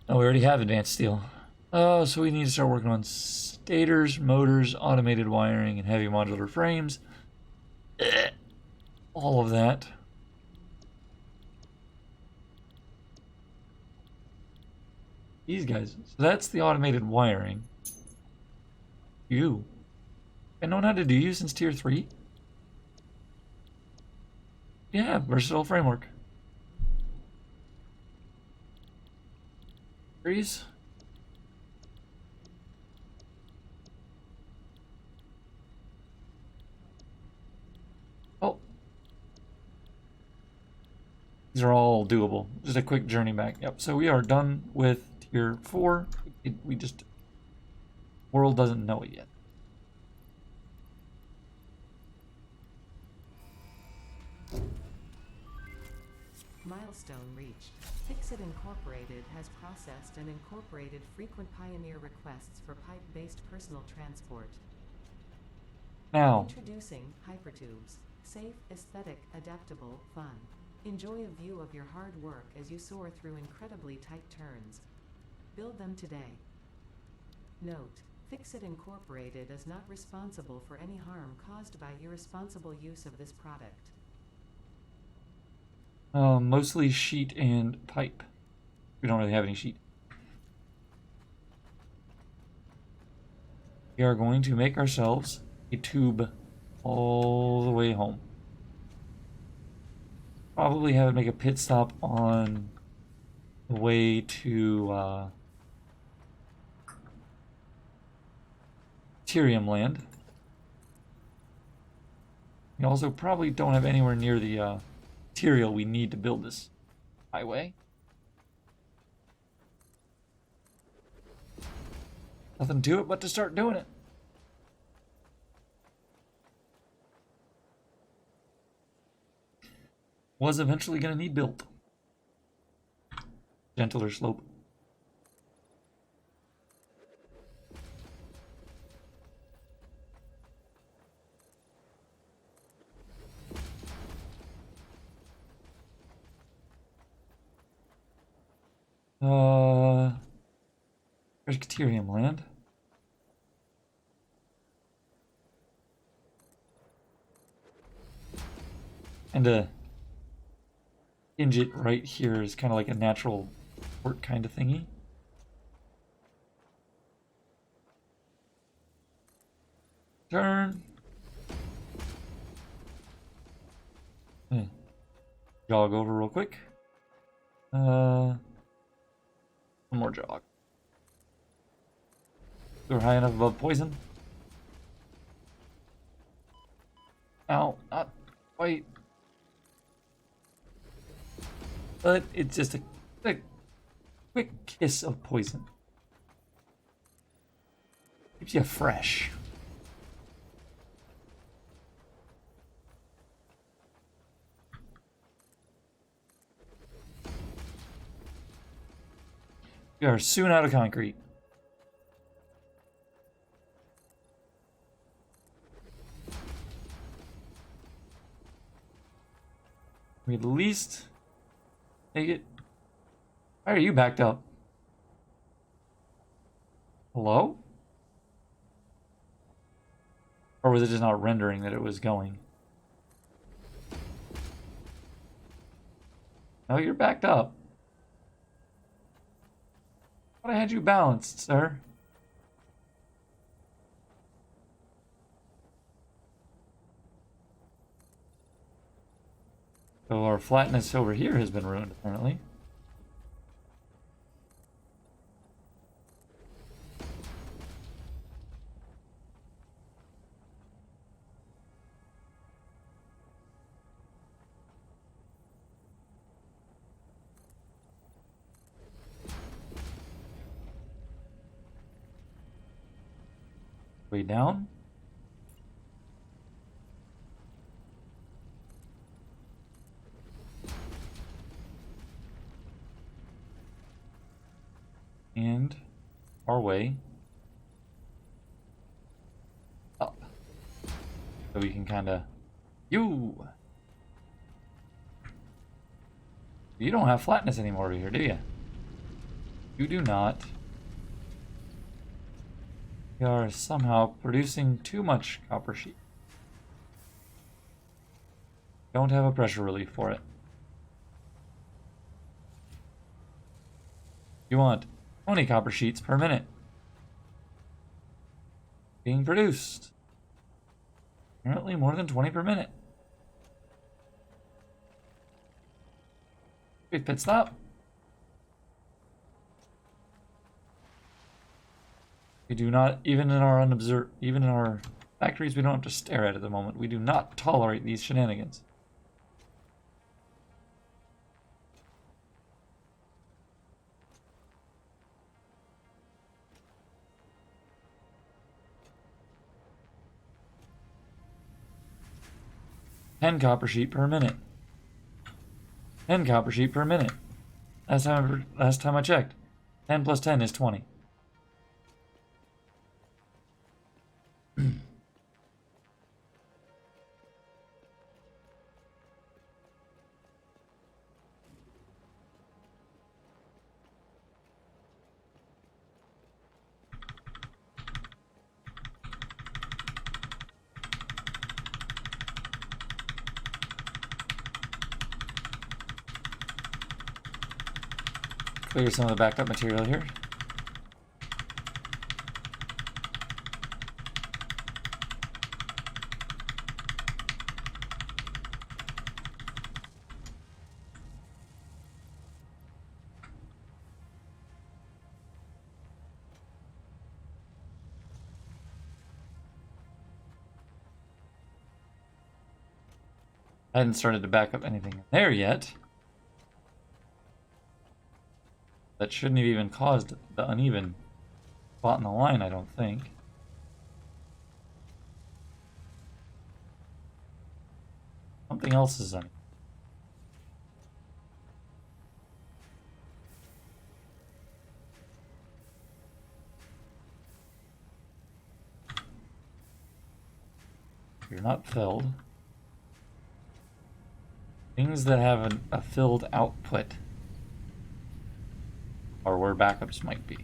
Oh, we already have advanced steel. So we need to start working on stators, motors, automated wiring, and heavy modular frames. All of that. These guys. So that's the automated wiring. You. I known how to do you since tier 3? Yeah, versatile framework. Trees. Oh. These are all doable. Just a quick journey back. Yep, so we are done with tier 4. We just... World doesn't know it yet. Milestone reached. Fixit Incorporated has processed and incorporated frequent Pioneer requests for pipe-based personal transport. Now, Introducing Hypertubes. Safe, aesthetic, adaptable, fun. Enjoy a view of your hard work as you soar through incredibly tight turns. Build them today. Note: Fixit Incorporated is not responsible for any harm caused by irresponsible use of this product. mostly sheet and pipe. We don't really have any sheet. We are going to make ourselves a tube all the way home. Probably have it make a pit stop on the way to Tyrium land. We also probably don't have anywhere near the material we need to build this highway. Nothing to it but to start doing it. Was eventually going to need built. Gentler slope. Presbyterian land. And hinge it right here is kind of like a natural port kind of thingy. Turn. Jog over real quick. One more jog. We're high enough above poison. Ow, not quite. But it's just a quick kiss of poison. Keeps you fresh. We are soon out of concrete. We at least make it. Why are you backed up? Hello? Or was it just not rendering that it was going? No, you're backed up. I thought I had you balanced, sir. So our flatness over here has been ruined, apparently. Way down. And our way up. So we can kind of... You don't have flatness anymore over here, do you? You do not. We are somehow producing too much copper sheet. Don't have a pressure relief for it. You want 20 copper sheets per minute being produced. Apparently more than 20 per minute. Wait, pit stop. We do not, even in our factories we don't have to stare at the moment. We do not tolerate these shenanigans. Ten copper sheet per minute. 10 copper sheet per minute. Last time I checked. 10 plus 10 is 20. Clear some of the backed up material here. I hadn't started to back up anything in there yet. That shouldn't have even caused the uneven spot in the line, I don't think. Something else is uneven. You're not filled. Things that have a filled output are where backups might be.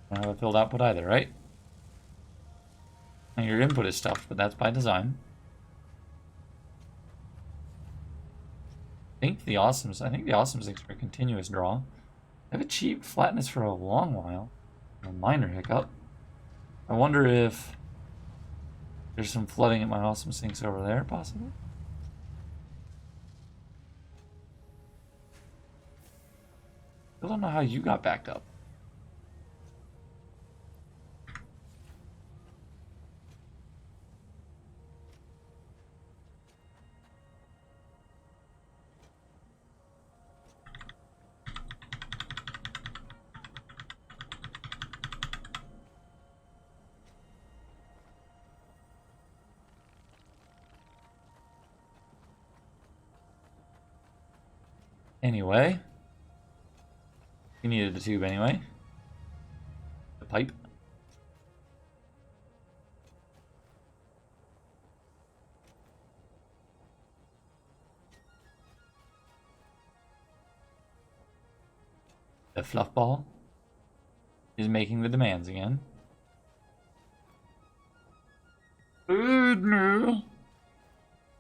Don't have a filled output either, right? And your input is stuffed, but that's by design. I think the Awesomes things are a continuous draw. I've achieved flatness for a long while. A minor hiccup. I wonder if there's some flooding at my Awesome Sinks over there, possibly? I don't know how you got backed up. Anyway, you needed the tube anyway. The pipe. The fluff ball is making the demands again. Feed me.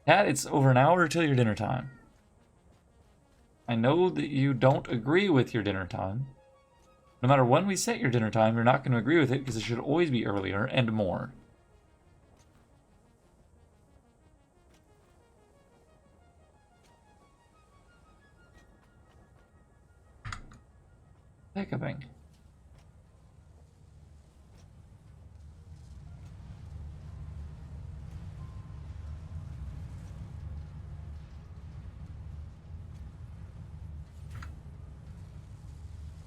Cat, it's over an hour till your dinner time. I know that you don't agree with your dinner time. No matter when we set your dinner time, you're not going to agree with it because it should always be earlier and more. Hiccuping.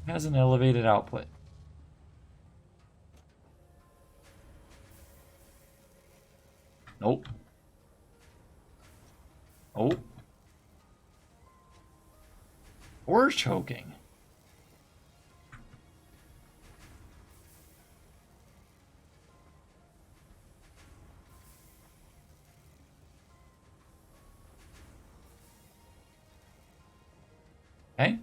Has an elevated output. Nope. Oh. Or choking. Okay.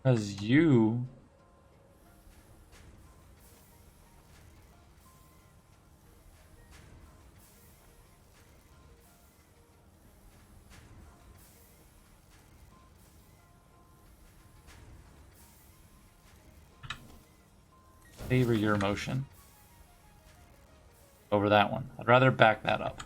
Because you... favor your motion over that one. I'd rather back that up.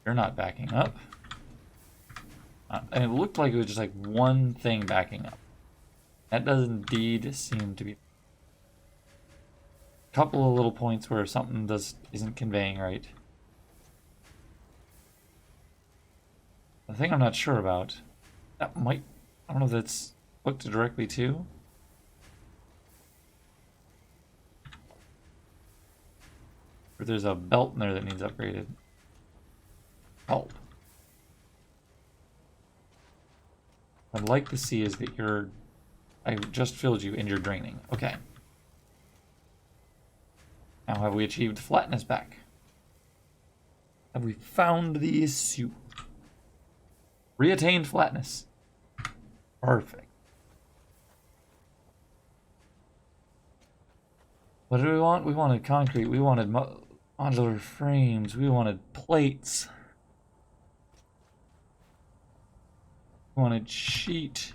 You're not backing up. And it looked like it was just like one thing backing up. That does indeed seem to be a couple of little points where something isn't conveying right. The thing I'm not sure about, that might, I don't know if that's hooked directly to. Or there's a belt in there that needs upgraded. Help. What I'd like to see is that I just filled you and you're draining. Okay. Now have we achieved flatness back? Have we found the issue? Reattained flatness. Perfect. What do we want? We wanted concrete. We wanted modular frames. We wanted plates. We wanted sheet.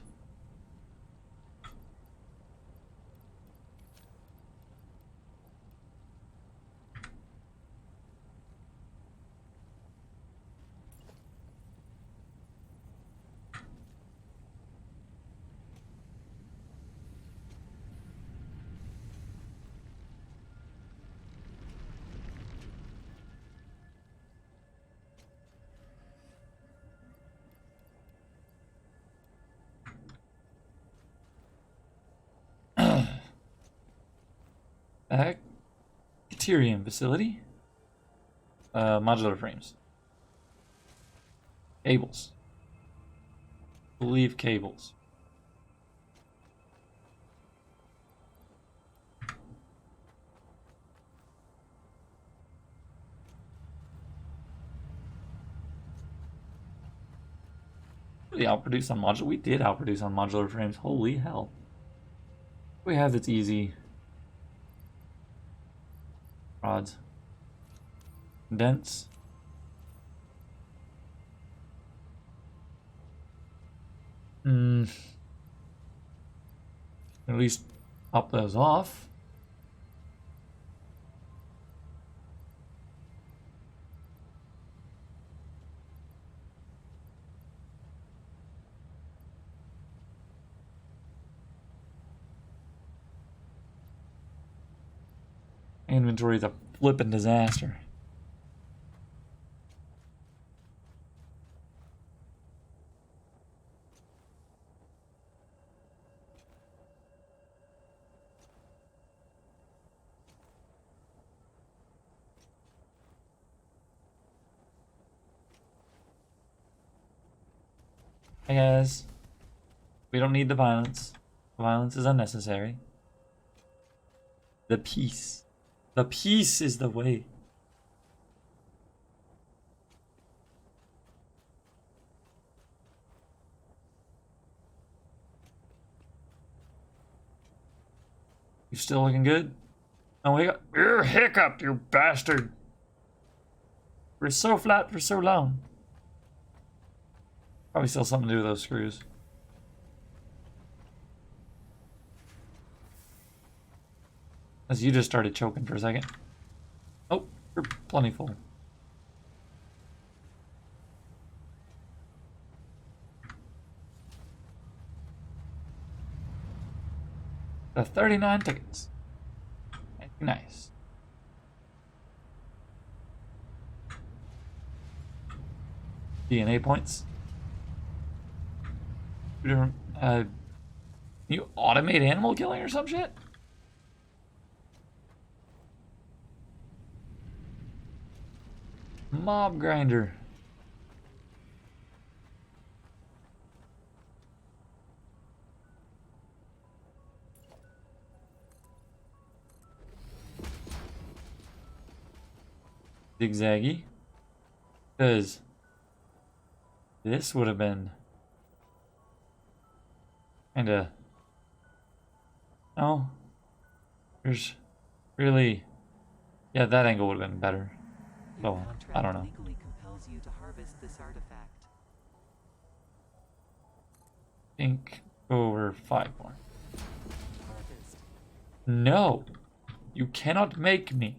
Bacterium facility. Modular frames. Cables. Believe cables. Really outproduce on modular. We did outproduce on modular frames. Holy hell. We have that's easy. Rods. Dense. At least pop those off. Inventory is a flippin' disaster. Hey guys, we don't need the violence. Violence is unnecessary. The peace. The peace is the way. You still looking good? Oh, wake up. You're hiccup, you bastard. We're so flat for so long. Probably still something to do with those screws. As you just started choking for a second. Oh, you're plenty full. The 39 tickets. Nice. DNA points. You automate animal killing or some shit? Mob grinder. Zigzaggy. Because this would have been kinda. Oh. There's really. Yeah, that angle would have been better. Your Oh, contract I don't know. legally compels you to harvest this artifact. Think over 5 more. Harvest. No! You cannot make me.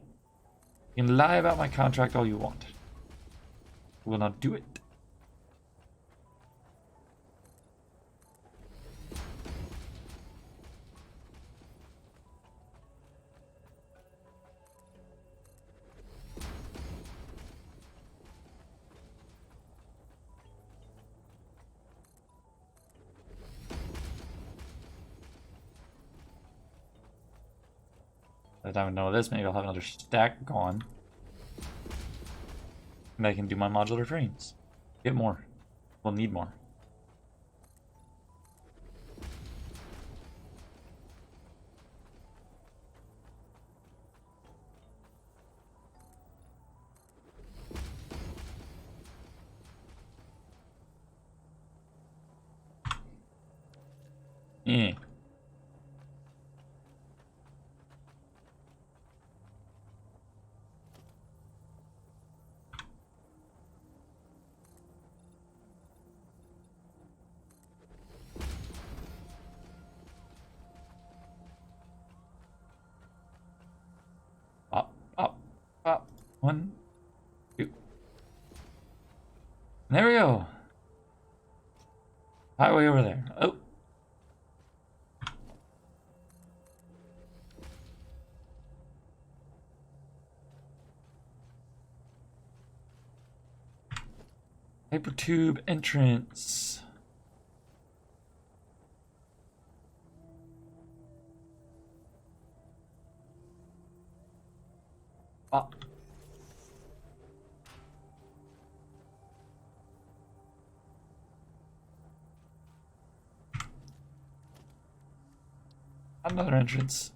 You can lie about my contract all you want. I will not do it. By the time I know this, maybe I'll have another stack gone. And I can do my modular trains. Get more. We'll need more. Yeah. Pop, pop, pop. 1, 2. There we go. Highway over there. Oh. Hypertube entrance. Pop. Another entrance.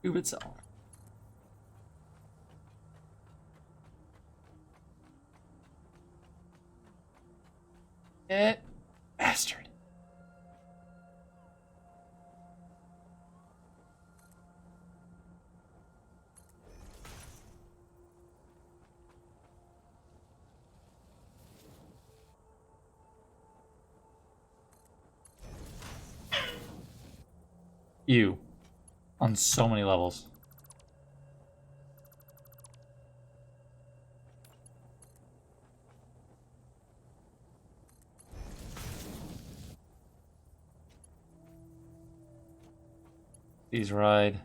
Tube itself. Get bastard. You. On so many levels. Please ride.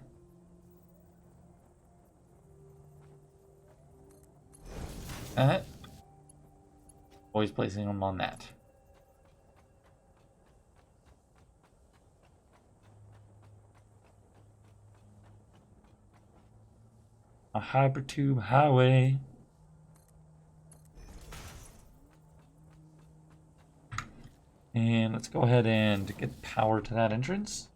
Always placing them on that. A hypertube highway. And let's go ahead and get power to that entrance.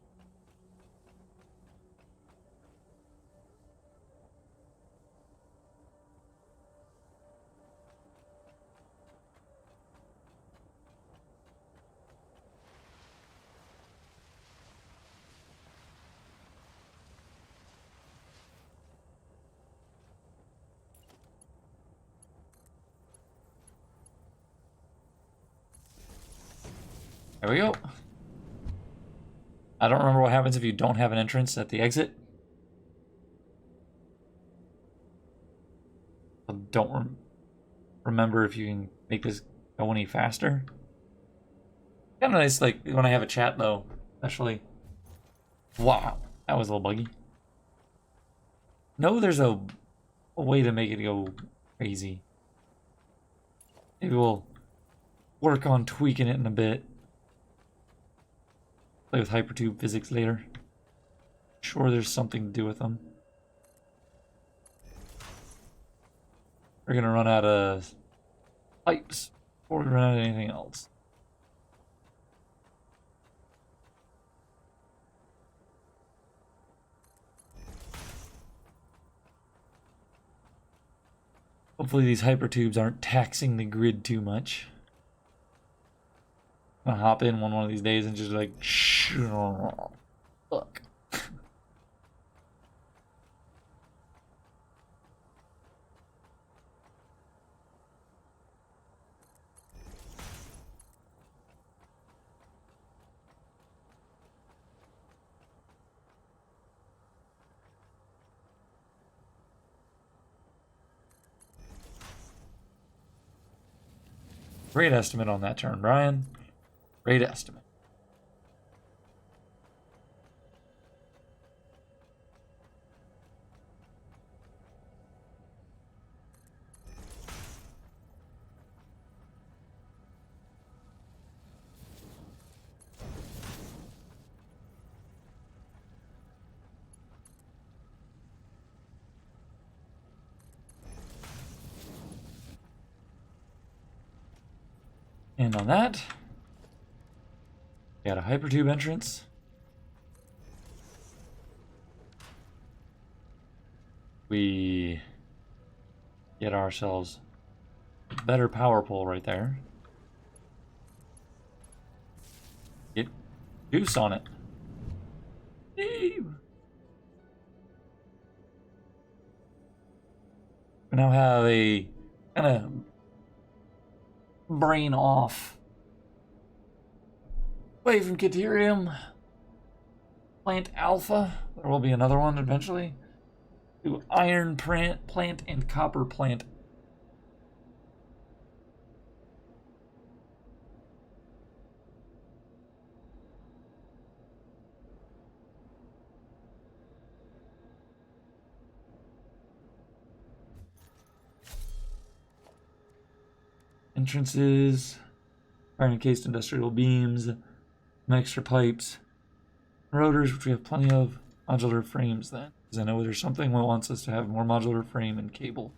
There we go. I don't remember what happens if you don't have an entrance at the exit. I don't remember if you can make this go any faster. Kind of nice, like, when I have a chat, though, especially. Wow, that was a little buggy. No, there's a way to make it go crazy. Maybe we'll work on tweaking it in a bit. Play with hypertube physics later. Sure, there's something to do with them. We're gonna run out of pipes before we run out of anything else. Hopefully these hypertubes aren't taxing the grid too much. I'm gonna hop in one of these days and just like, look. Great estimate on that turn, Brian. Great estimate. And on that, we got a hypertube entrance. We get ourselves a better power pole right there. Get juice on it. Ew. We now have a kind of brain off away from Caterium plant alpha. There will be another one eventually. To iron plant and copper plant. Entrances, iron encased industrial beams, some extra pipes, rotors, which we have plenty of, modular frames then, because I know there's something that wants us to have more modular frame and cable.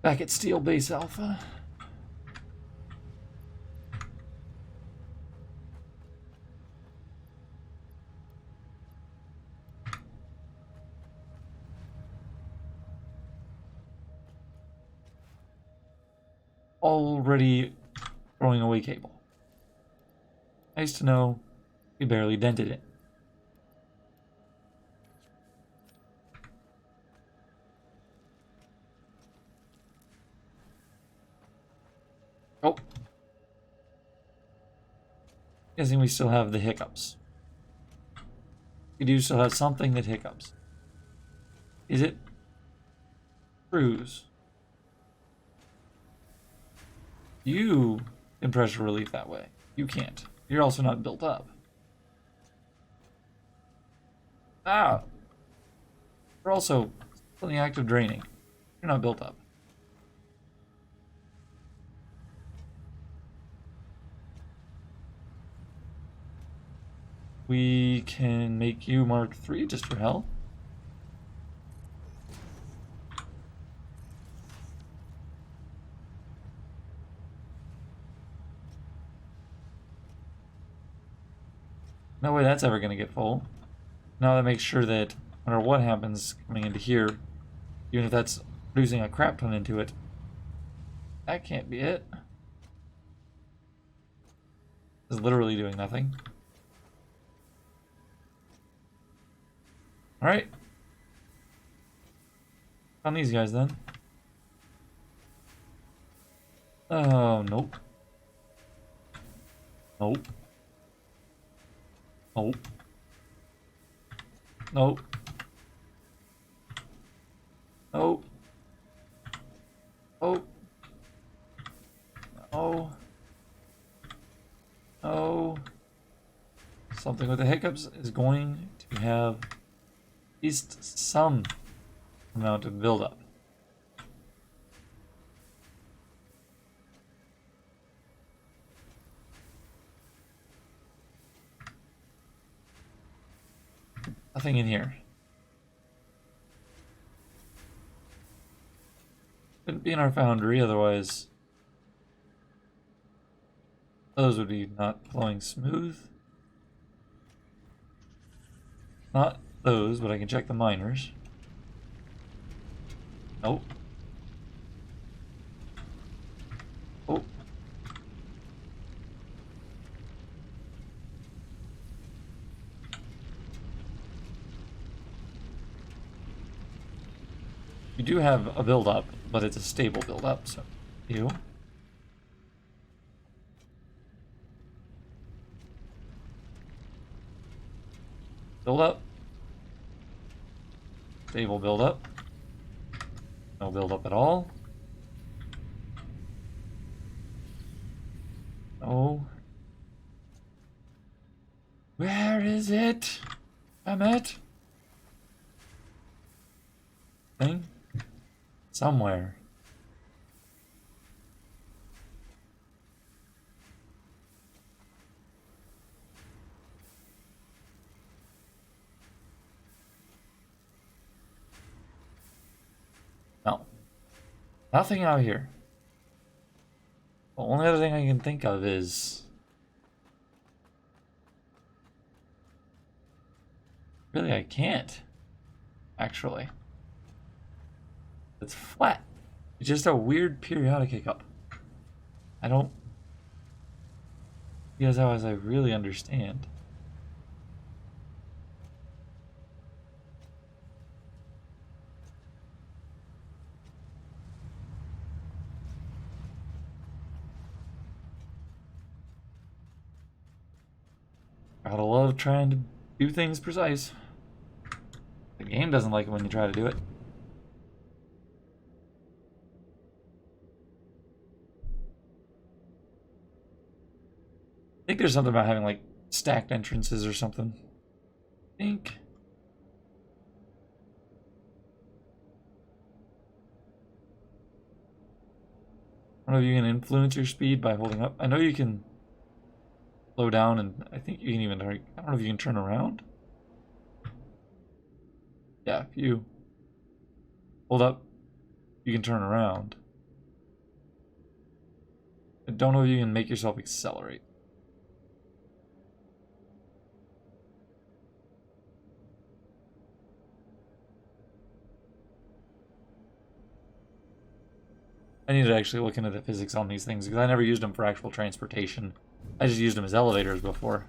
Back at Steel Base Alpha. Already throwing away cable. Nice to know we barely dented it. Oh. Guessing we still have the hiccups. We do still have something that hiccups. Is it screws? You can pressure relief that way. You can't. You're also not built up. Ah! You're also in the act of draining. You're not built up. We can make you Mark 3 just for hell. No way that's ever going to get full. Now that makes sure that no matter what happens coming into here, even if that's producing a crap ton into it, that can't be it. It's literally doing nothing. Alright. On these guys then. Oh, nope. Nope. Nope. Nope. Nope. Oh. Oh. Oh. Something with the hiccups is going to have at least some amount of buildup. Nothing in here. Couldn't be in our foundry, otherwise those would be not flowing smooth. Not those, but I can check the miners. Nope. Oh. You do have a build-up, but it's a stable build-up, so you. Build up. Stable build up. No build up at all. Oh. Where is it? Damn it. Thing? Somewhere. No. Nothing out here. The only other thing I can think of is... Really, I can't. Actually. It's flat. It's just a weird periodic hiccup. I don't... Because how as I really understand. Gotta love trying to do things precise. The game doesn't like it when you try to do it. I think there's something about having like stacked entrances or something. I think. I don't know if you can influence your speed by holding up. I know you can slow down, and I think you can even, I don't know if you can turn around. Yeah, if you hold up, you can turn around. I don't know if you can make yourself accelerate. I need to actually look into the physics on these things because I never used them for actual transportation. I just used them as elevators before.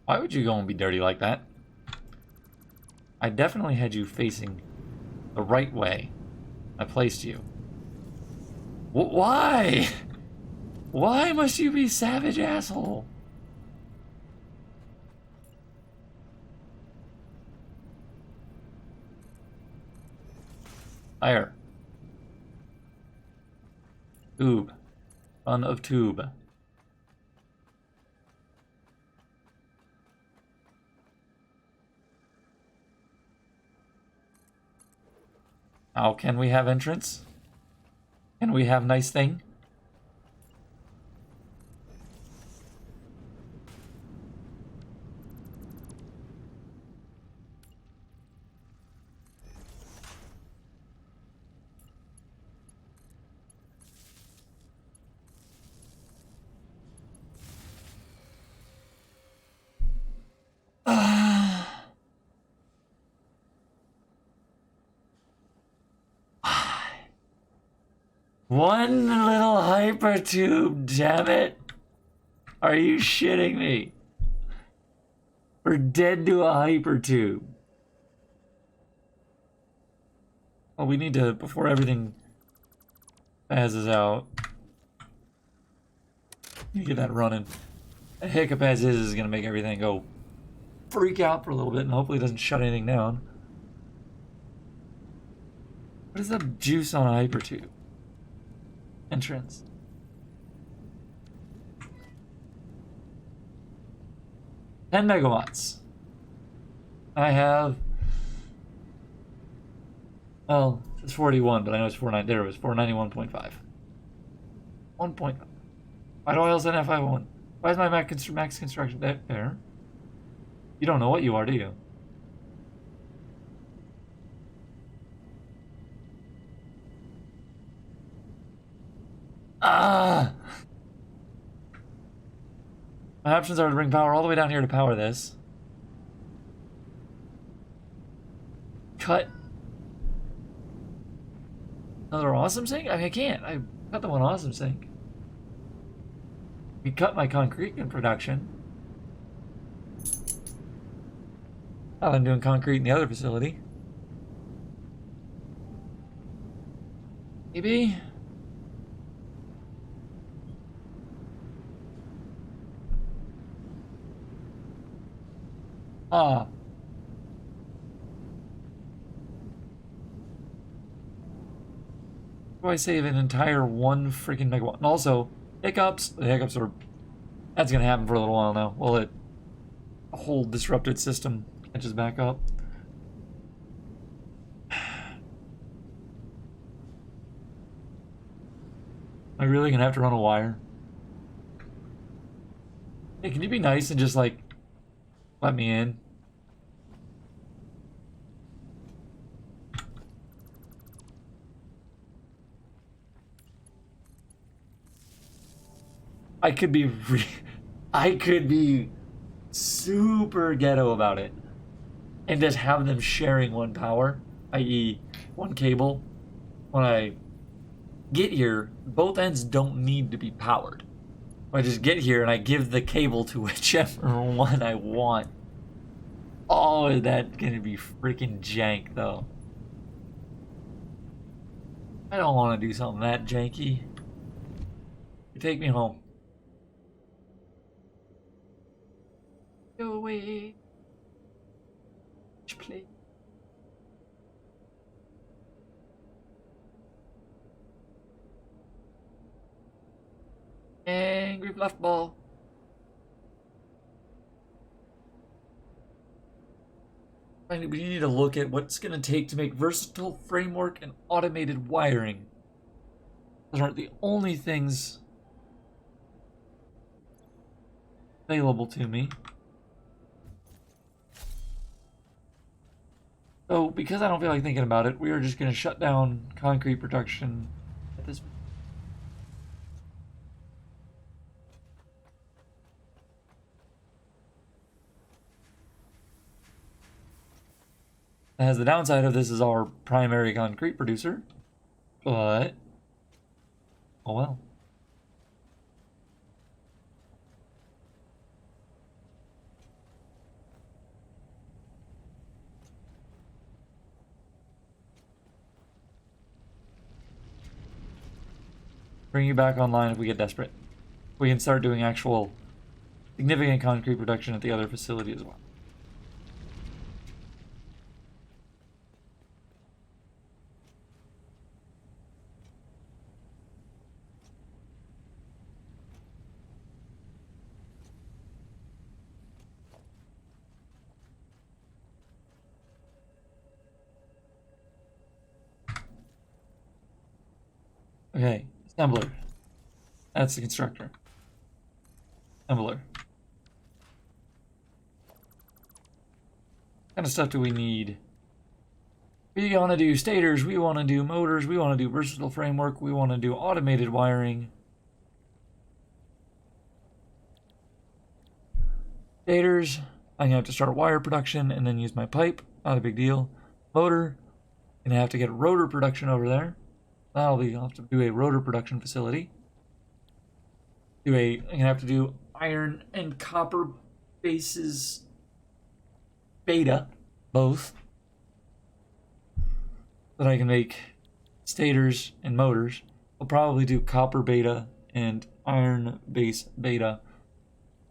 Why would you go and be dirty like that? I definitely had you facing the right way. I placed you. Why? Why must you be savage, asshole? Fire. Tube. Son of tube. Now, can we have entrance? Can we have nice thing? One little hypertube, damn it. Are you shitting me? We're dead to a hypertube. Well, we need to, before everything passes out, you get that running. A hiccup as is going to make everything go freak out for a little bit, and hopefully it doesn't shut anything down. What is the juice on a hypertube? Entrance. $10 megawatts. I have. Well, it's 41, but I know it's 49. There it was 491.5. 1.5. Why do I also have 501? Why is my max construction there? You don't know what you are, do you? Ah! My options are to bring power all the way down here to power this. Cut another awesome sink? I mean, I can't. I cut the one awesome sink. We cut my concrete in production. Oh, I'm doing concrete in the other facility. Maybe. Ah. Do I save an entire 1 freaking megawatt? And also, hiccups. The hiccups are. That's gonna happen for a little while now. Well, a whole disrupted system catches back up. Am I really gonna have to run a wire? Hey, can you be nice and just like let me in? I could be I could be super ghetto about it and just have them sharing one power, i.e. one cable. When I get here, both ends don't need to be powered. I just get here and I give the cable to whichever one I want. Oh, is that gonna be freaking jank though? I don't want to do something that janky. You take me home. Go away. Play. Angry fluff ball. We need to look at what's going to take to make versatile framework and automated wiring. Those aren't the only things available to me. So, because I don't feel like thinking about it, we are just going to shut down concrete production at this point. As the downside of this is our primary concrete producer, but oh well. Bring you back online if we get desperate. We can start doing actual significant concrete production at the other facility as well. Okay, assembler. That's the constructor. Assembler. What kind of stuff do we need? We want to do stators, we want to do motors, we want to do versatile framework, we want to do automated wiring. Stators, I'm gonna have to start wire production and then use my pipe, not a big deal. Motor, gonna have to get rotor production over there. I'll have to do a rotor production facility. I'm gonna have to do iron and copper bases beta, both. That I can make stators and motors. I'll probably do copper beta and iron base beta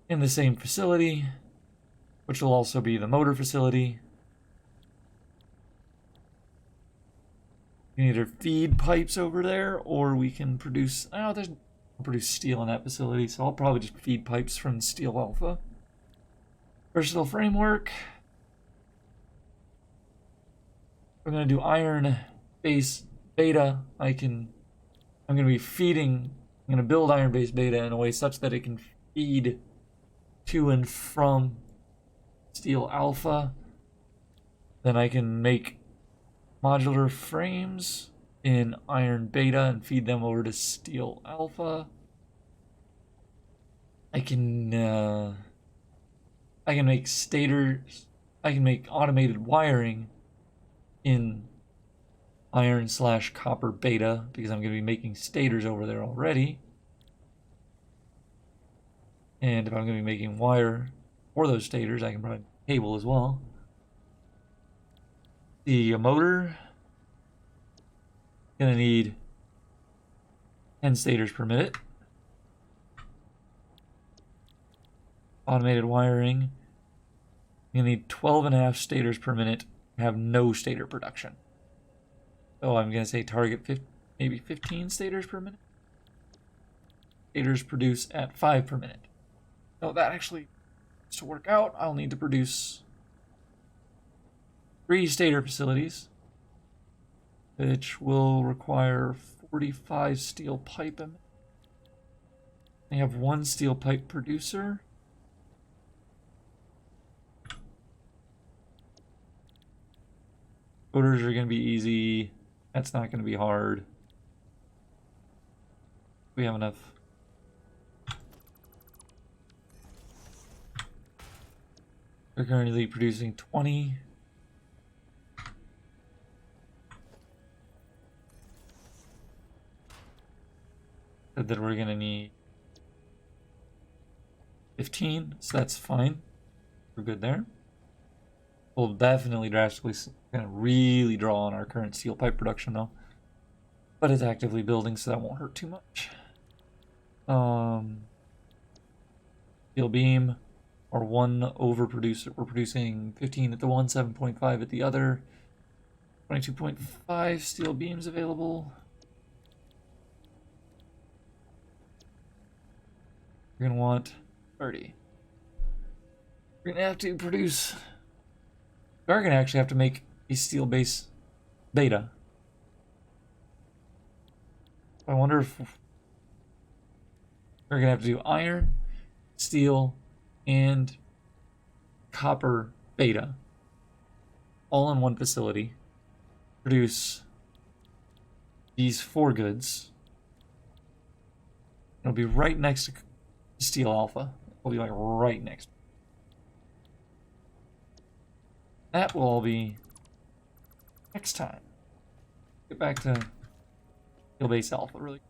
in the same facility, which will also be the motor facility. We can either feed pipes over there, or we can produce. Oh, there's produce steel in that facility, so I'll probably just feed pipes from Steel Alpha. Versatile framework. We're gonna do iron base beta. I'm gonna be feeding. I'm gonna build iron base beta in a way such that it can feed to and from Steel Alpha. Then I can make modular frames in iron beta and feed them over to Steel Alpha. I can make stators. I can make automated wiring in iron/copper beta because I'm going to be making stators over there already. And if I'm going to be making wire for those stators, I can provide cable as well. The motor, gonna need 10 stators per minute. Automated wiring, you need 12.5 stators per minute to have no stator production. So I'm gonna say target maybe 15 stators per minute. Stators produce at 5 per minute. So that actually, to work out, I'll need to produce 3 stator facilities, which will require 45 steel pipe. I have 1 steel pipe producer. Motors are going to be easy. That's not going to be hard. We have enough. We're currently producing 20. Said that we're gonna need 15, so that's fine. We're good there. We'll definitely drastically gonna really draw on our current steel pipe production though. But it's actively building, so that won't hurt too much. Steel beam, our one overproducer. We're producing 15 at the one, 7.5 at the other. 22.5 steel beams available. We're gonna want 30. We're gonna have to produce. We are gonna actually have to make a steel base beta. I wonder if we're gonna have to do iron, steel, and copper beta all in one facility. Produce these 4 goods. It'll be right next to Steel Alpha. It'll be like right next. That will all be next time. Get back to Steel Base Alpha really.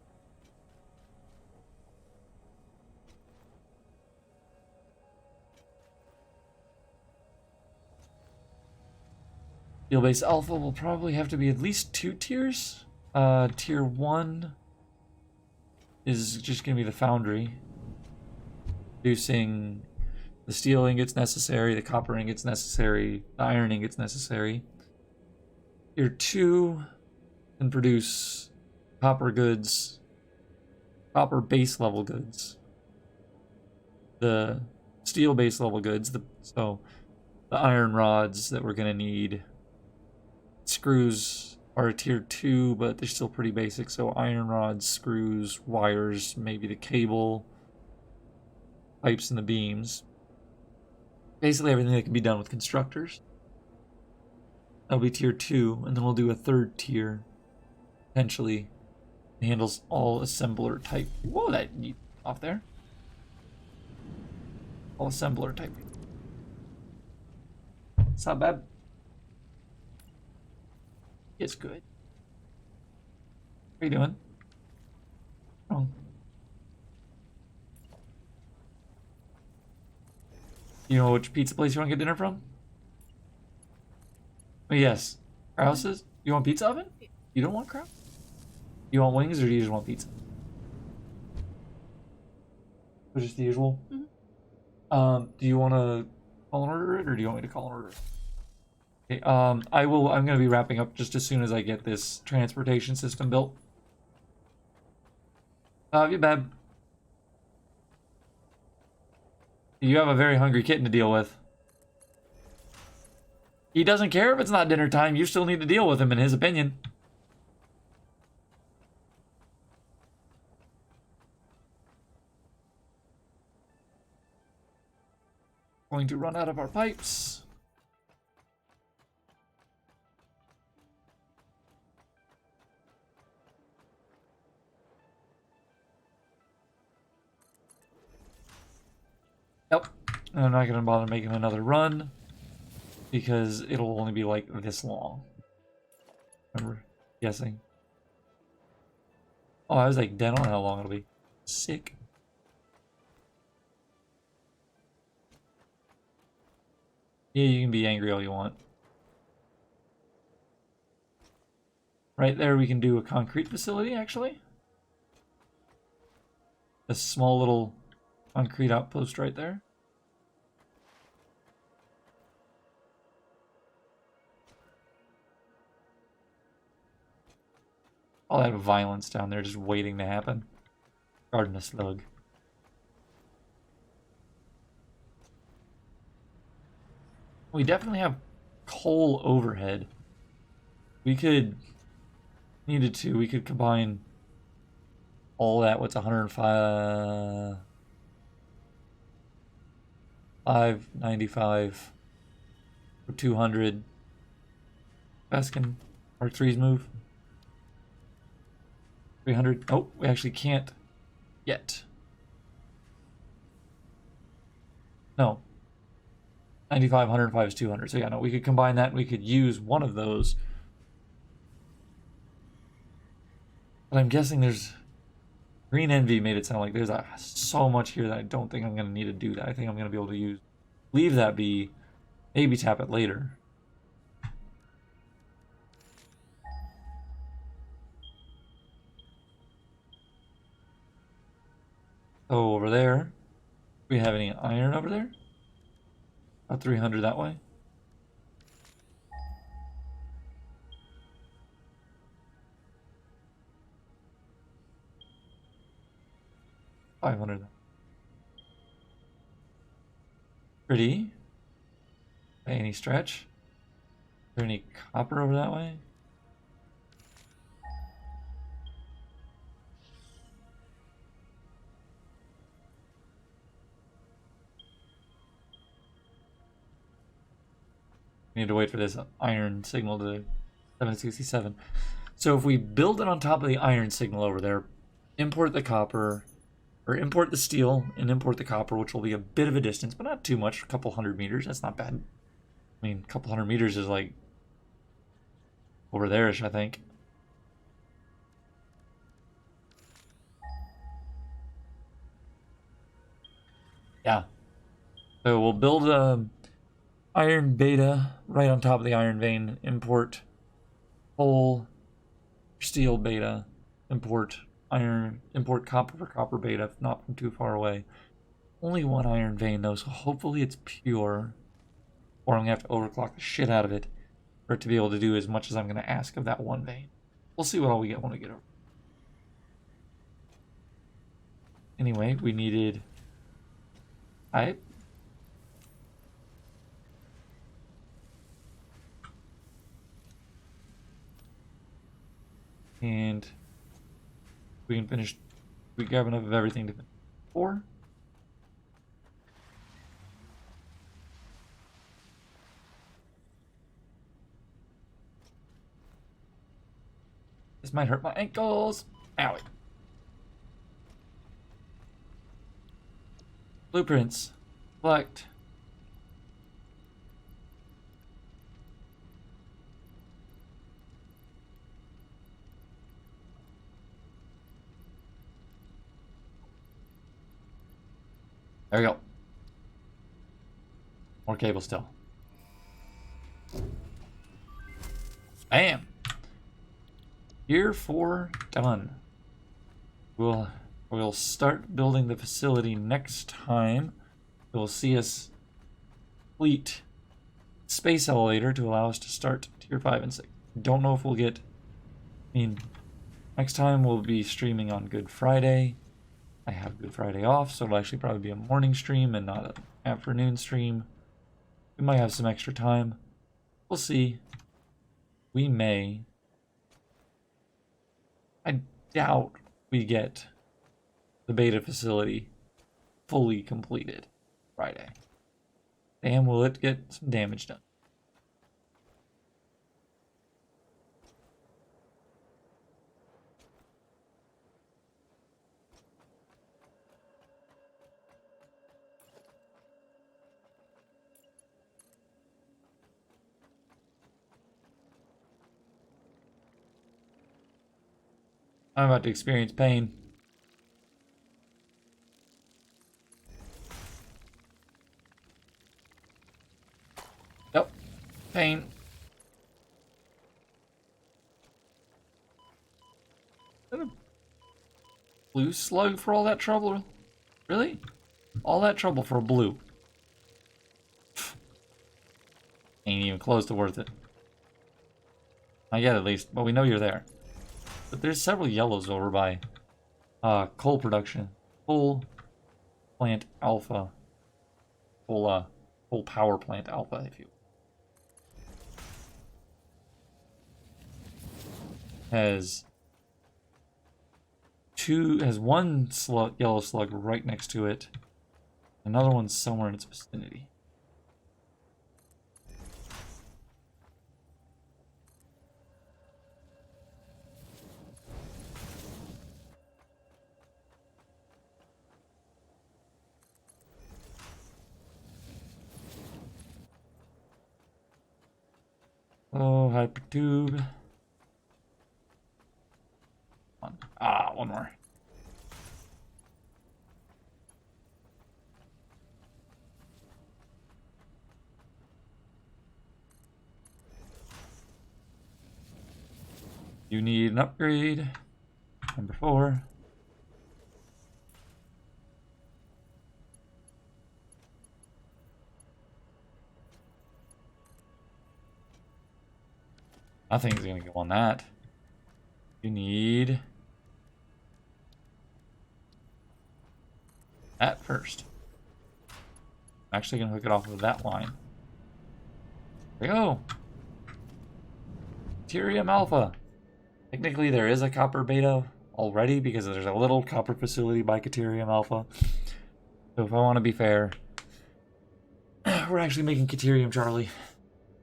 Steel Base Alpha will probably have to be at least 2 tiers. Tier 1 is just going to be the foundry. Producing the steel ingots necessary, the copper ingots necessary, the iron ingots necessary. Tier 2 can produce copper goods, copper base level goods, the steel base level goods, so the iron rods that we're going to need. Screws are a tier 2, but they're still pretty basic, so iron rods, screws, wires, maybe the cable, pipes, and the beams. Basically everything that can be done with constructors. That'll be tier 2, and then we'll do a 3rd tier, potentially. It handles all assembler type. Whoa, that off there. All assembler type. It's not bad. It's good. What are you doing? Oh. You know which pizza place you want to get dinner from? Oh, yes. Krause's? You want pizza oven? You don't want Kraus? You want wings or do you just want pizza? Or just the usual? Do you want to call an order it or do you want me to call an order? Okay, I'm gonna be wrapping up just as soon as I get this transportation system built. You bad. You have a very hungry kitten to deal with. He doesn't care if it's not dinner time. You still need to deal with him, in his opinion. Going to run out of our pipes. Yep. I'm not going to bother making another run because it'll only be like this long. Remember guessing? Oh, I was like dead on how long it'll be. Sick. Yeah, you can be angry all you want. Right there we can do a concrete facility, actually. A small little concrete outpost right there. All that violence down there just waiting to happen. Garden of slug. We definitely have coal overhead. We could, needed to, we could combine all that. What's 105, 595, 200. Baskin, Mark 3's move. 300. Oh, we actually can't yet. No. 95, 105 is 200. So yeah, no, we could combine that and we could use one of those. But I'm guessing there's... Green Envy made it sound like there's so much here that I don't think I'm going to need to do that. I think I'm going to be able to use... Leave that be. Maybe tap it later. Oh, over there. Do we have any iron over there? About 300 that way. $500. Pretty. By any stretch. Is there any copper over that way? We need to wait for this iron signal to 767. So if we build it on top of the iron signal over there, import the copper, or import the steel and import the copper, which will be a bit of a distance, but not too much, a couple 100 meters. That's not bad. I mean, a couple 100 meters is like over there-ish, I think. Yeah. So we'll build a iron beta right on top of the iron vein. Import coal, steel beta. Import iron. Import copper for copper beta, not from too far away. Only one iron vein though, so hopefully it's pure. Or I'm gonna have to overclock the shit out of it for it to be able to do as much as I'm gonna ask of that one vein. We'll see what all we get when we get over. Anyway, we needed pipe. And we can finish. We grab enough of everything to finish 4. This might hurt my ankles. Owie. Blueprints. Select. There we go. More cable still. Bam! Tier 4 done. We'll start building the facility next time. You'll see us complete space elevator to allow us to start tier 5 and 6. Don't know if we'll get... I mean, next time we'll be streaming on Good Friday. I have Good Friday off, so it'll actually probably be a morning stream and not an afternoon stream. We might have some extra time. We'll see. We may. I doubt we get the beta facility fully completed Friday. Damn, will it get some damage done. I'm about to experience pain. Yep. Pain. Blue slug for all that trouble? Really? All that trouble for a blue. Ain't even close to worth it. Not yet, at least, but we know you're there. But there's several yellows over by coal production. Coal plant alpha. Coal power plant alpha, if you will. Has one yellow slug right next to it. Another one somewhere in its vicinity. Oh, hypertube. One more. You need an upgrade. Number 4. Nothing's gonna go on that. You need that first. I'm actually gonna hook it off of that line. There we go. Deuterium alpha. Technically, there is a copper beta already because there's a little copper facility by Deuterium alpha. So if I want to be fair, we're actually making Deuterium Charlie.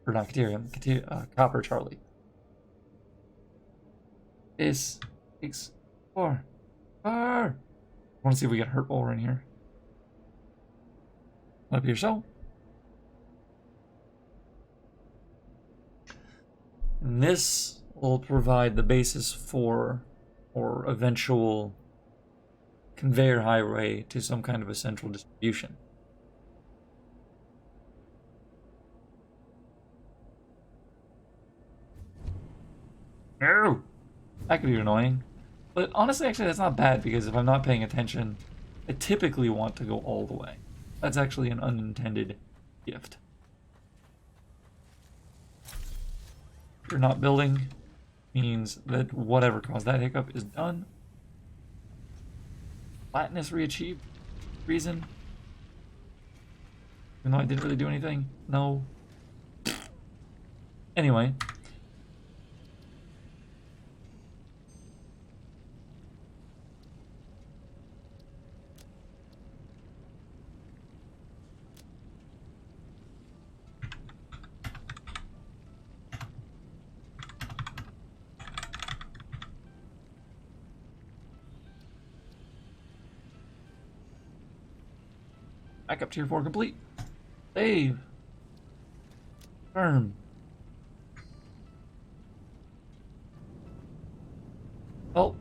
Or not Deuterium, Copper Charlie. Is 6, 4. I want to see if we get hurt while we're in here. Up here, so. And this will provide the basis for or eventual conveyor highway to some kind of a central distribution. No! That could be annoying. But honestly, actually, that's not bad because if I'm not paying attention, I typically want to go all the way. That's actually an unintended gift. If you're not building, means that whatever caused that hiccup is done. Flatness re-achieved. Reason? Even though I didn't really do anything? No. Anyway. Back up tier 4 complete. Save. Confirm. Well,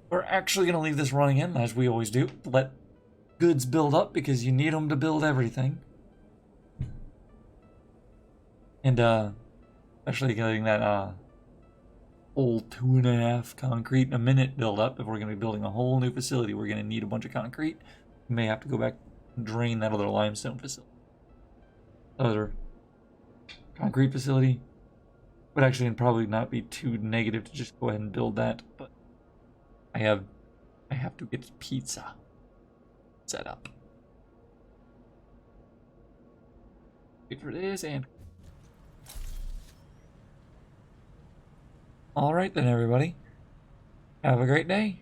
we're actually going to leave this running in, as we always do. Let goods build up, because you need them to build everything. And, especially getting that, whole 2.5 concrete in a minute build up. If we're going to be building a whole new facility, we're going to need a bunch of concrete. We may have to go back and drain that other limestone facility. Other concrete facility would actually probably not be too negative to just go ahead and build that, but I have to get pizza set up. Wait for this and all right then, everybody. Have a great day.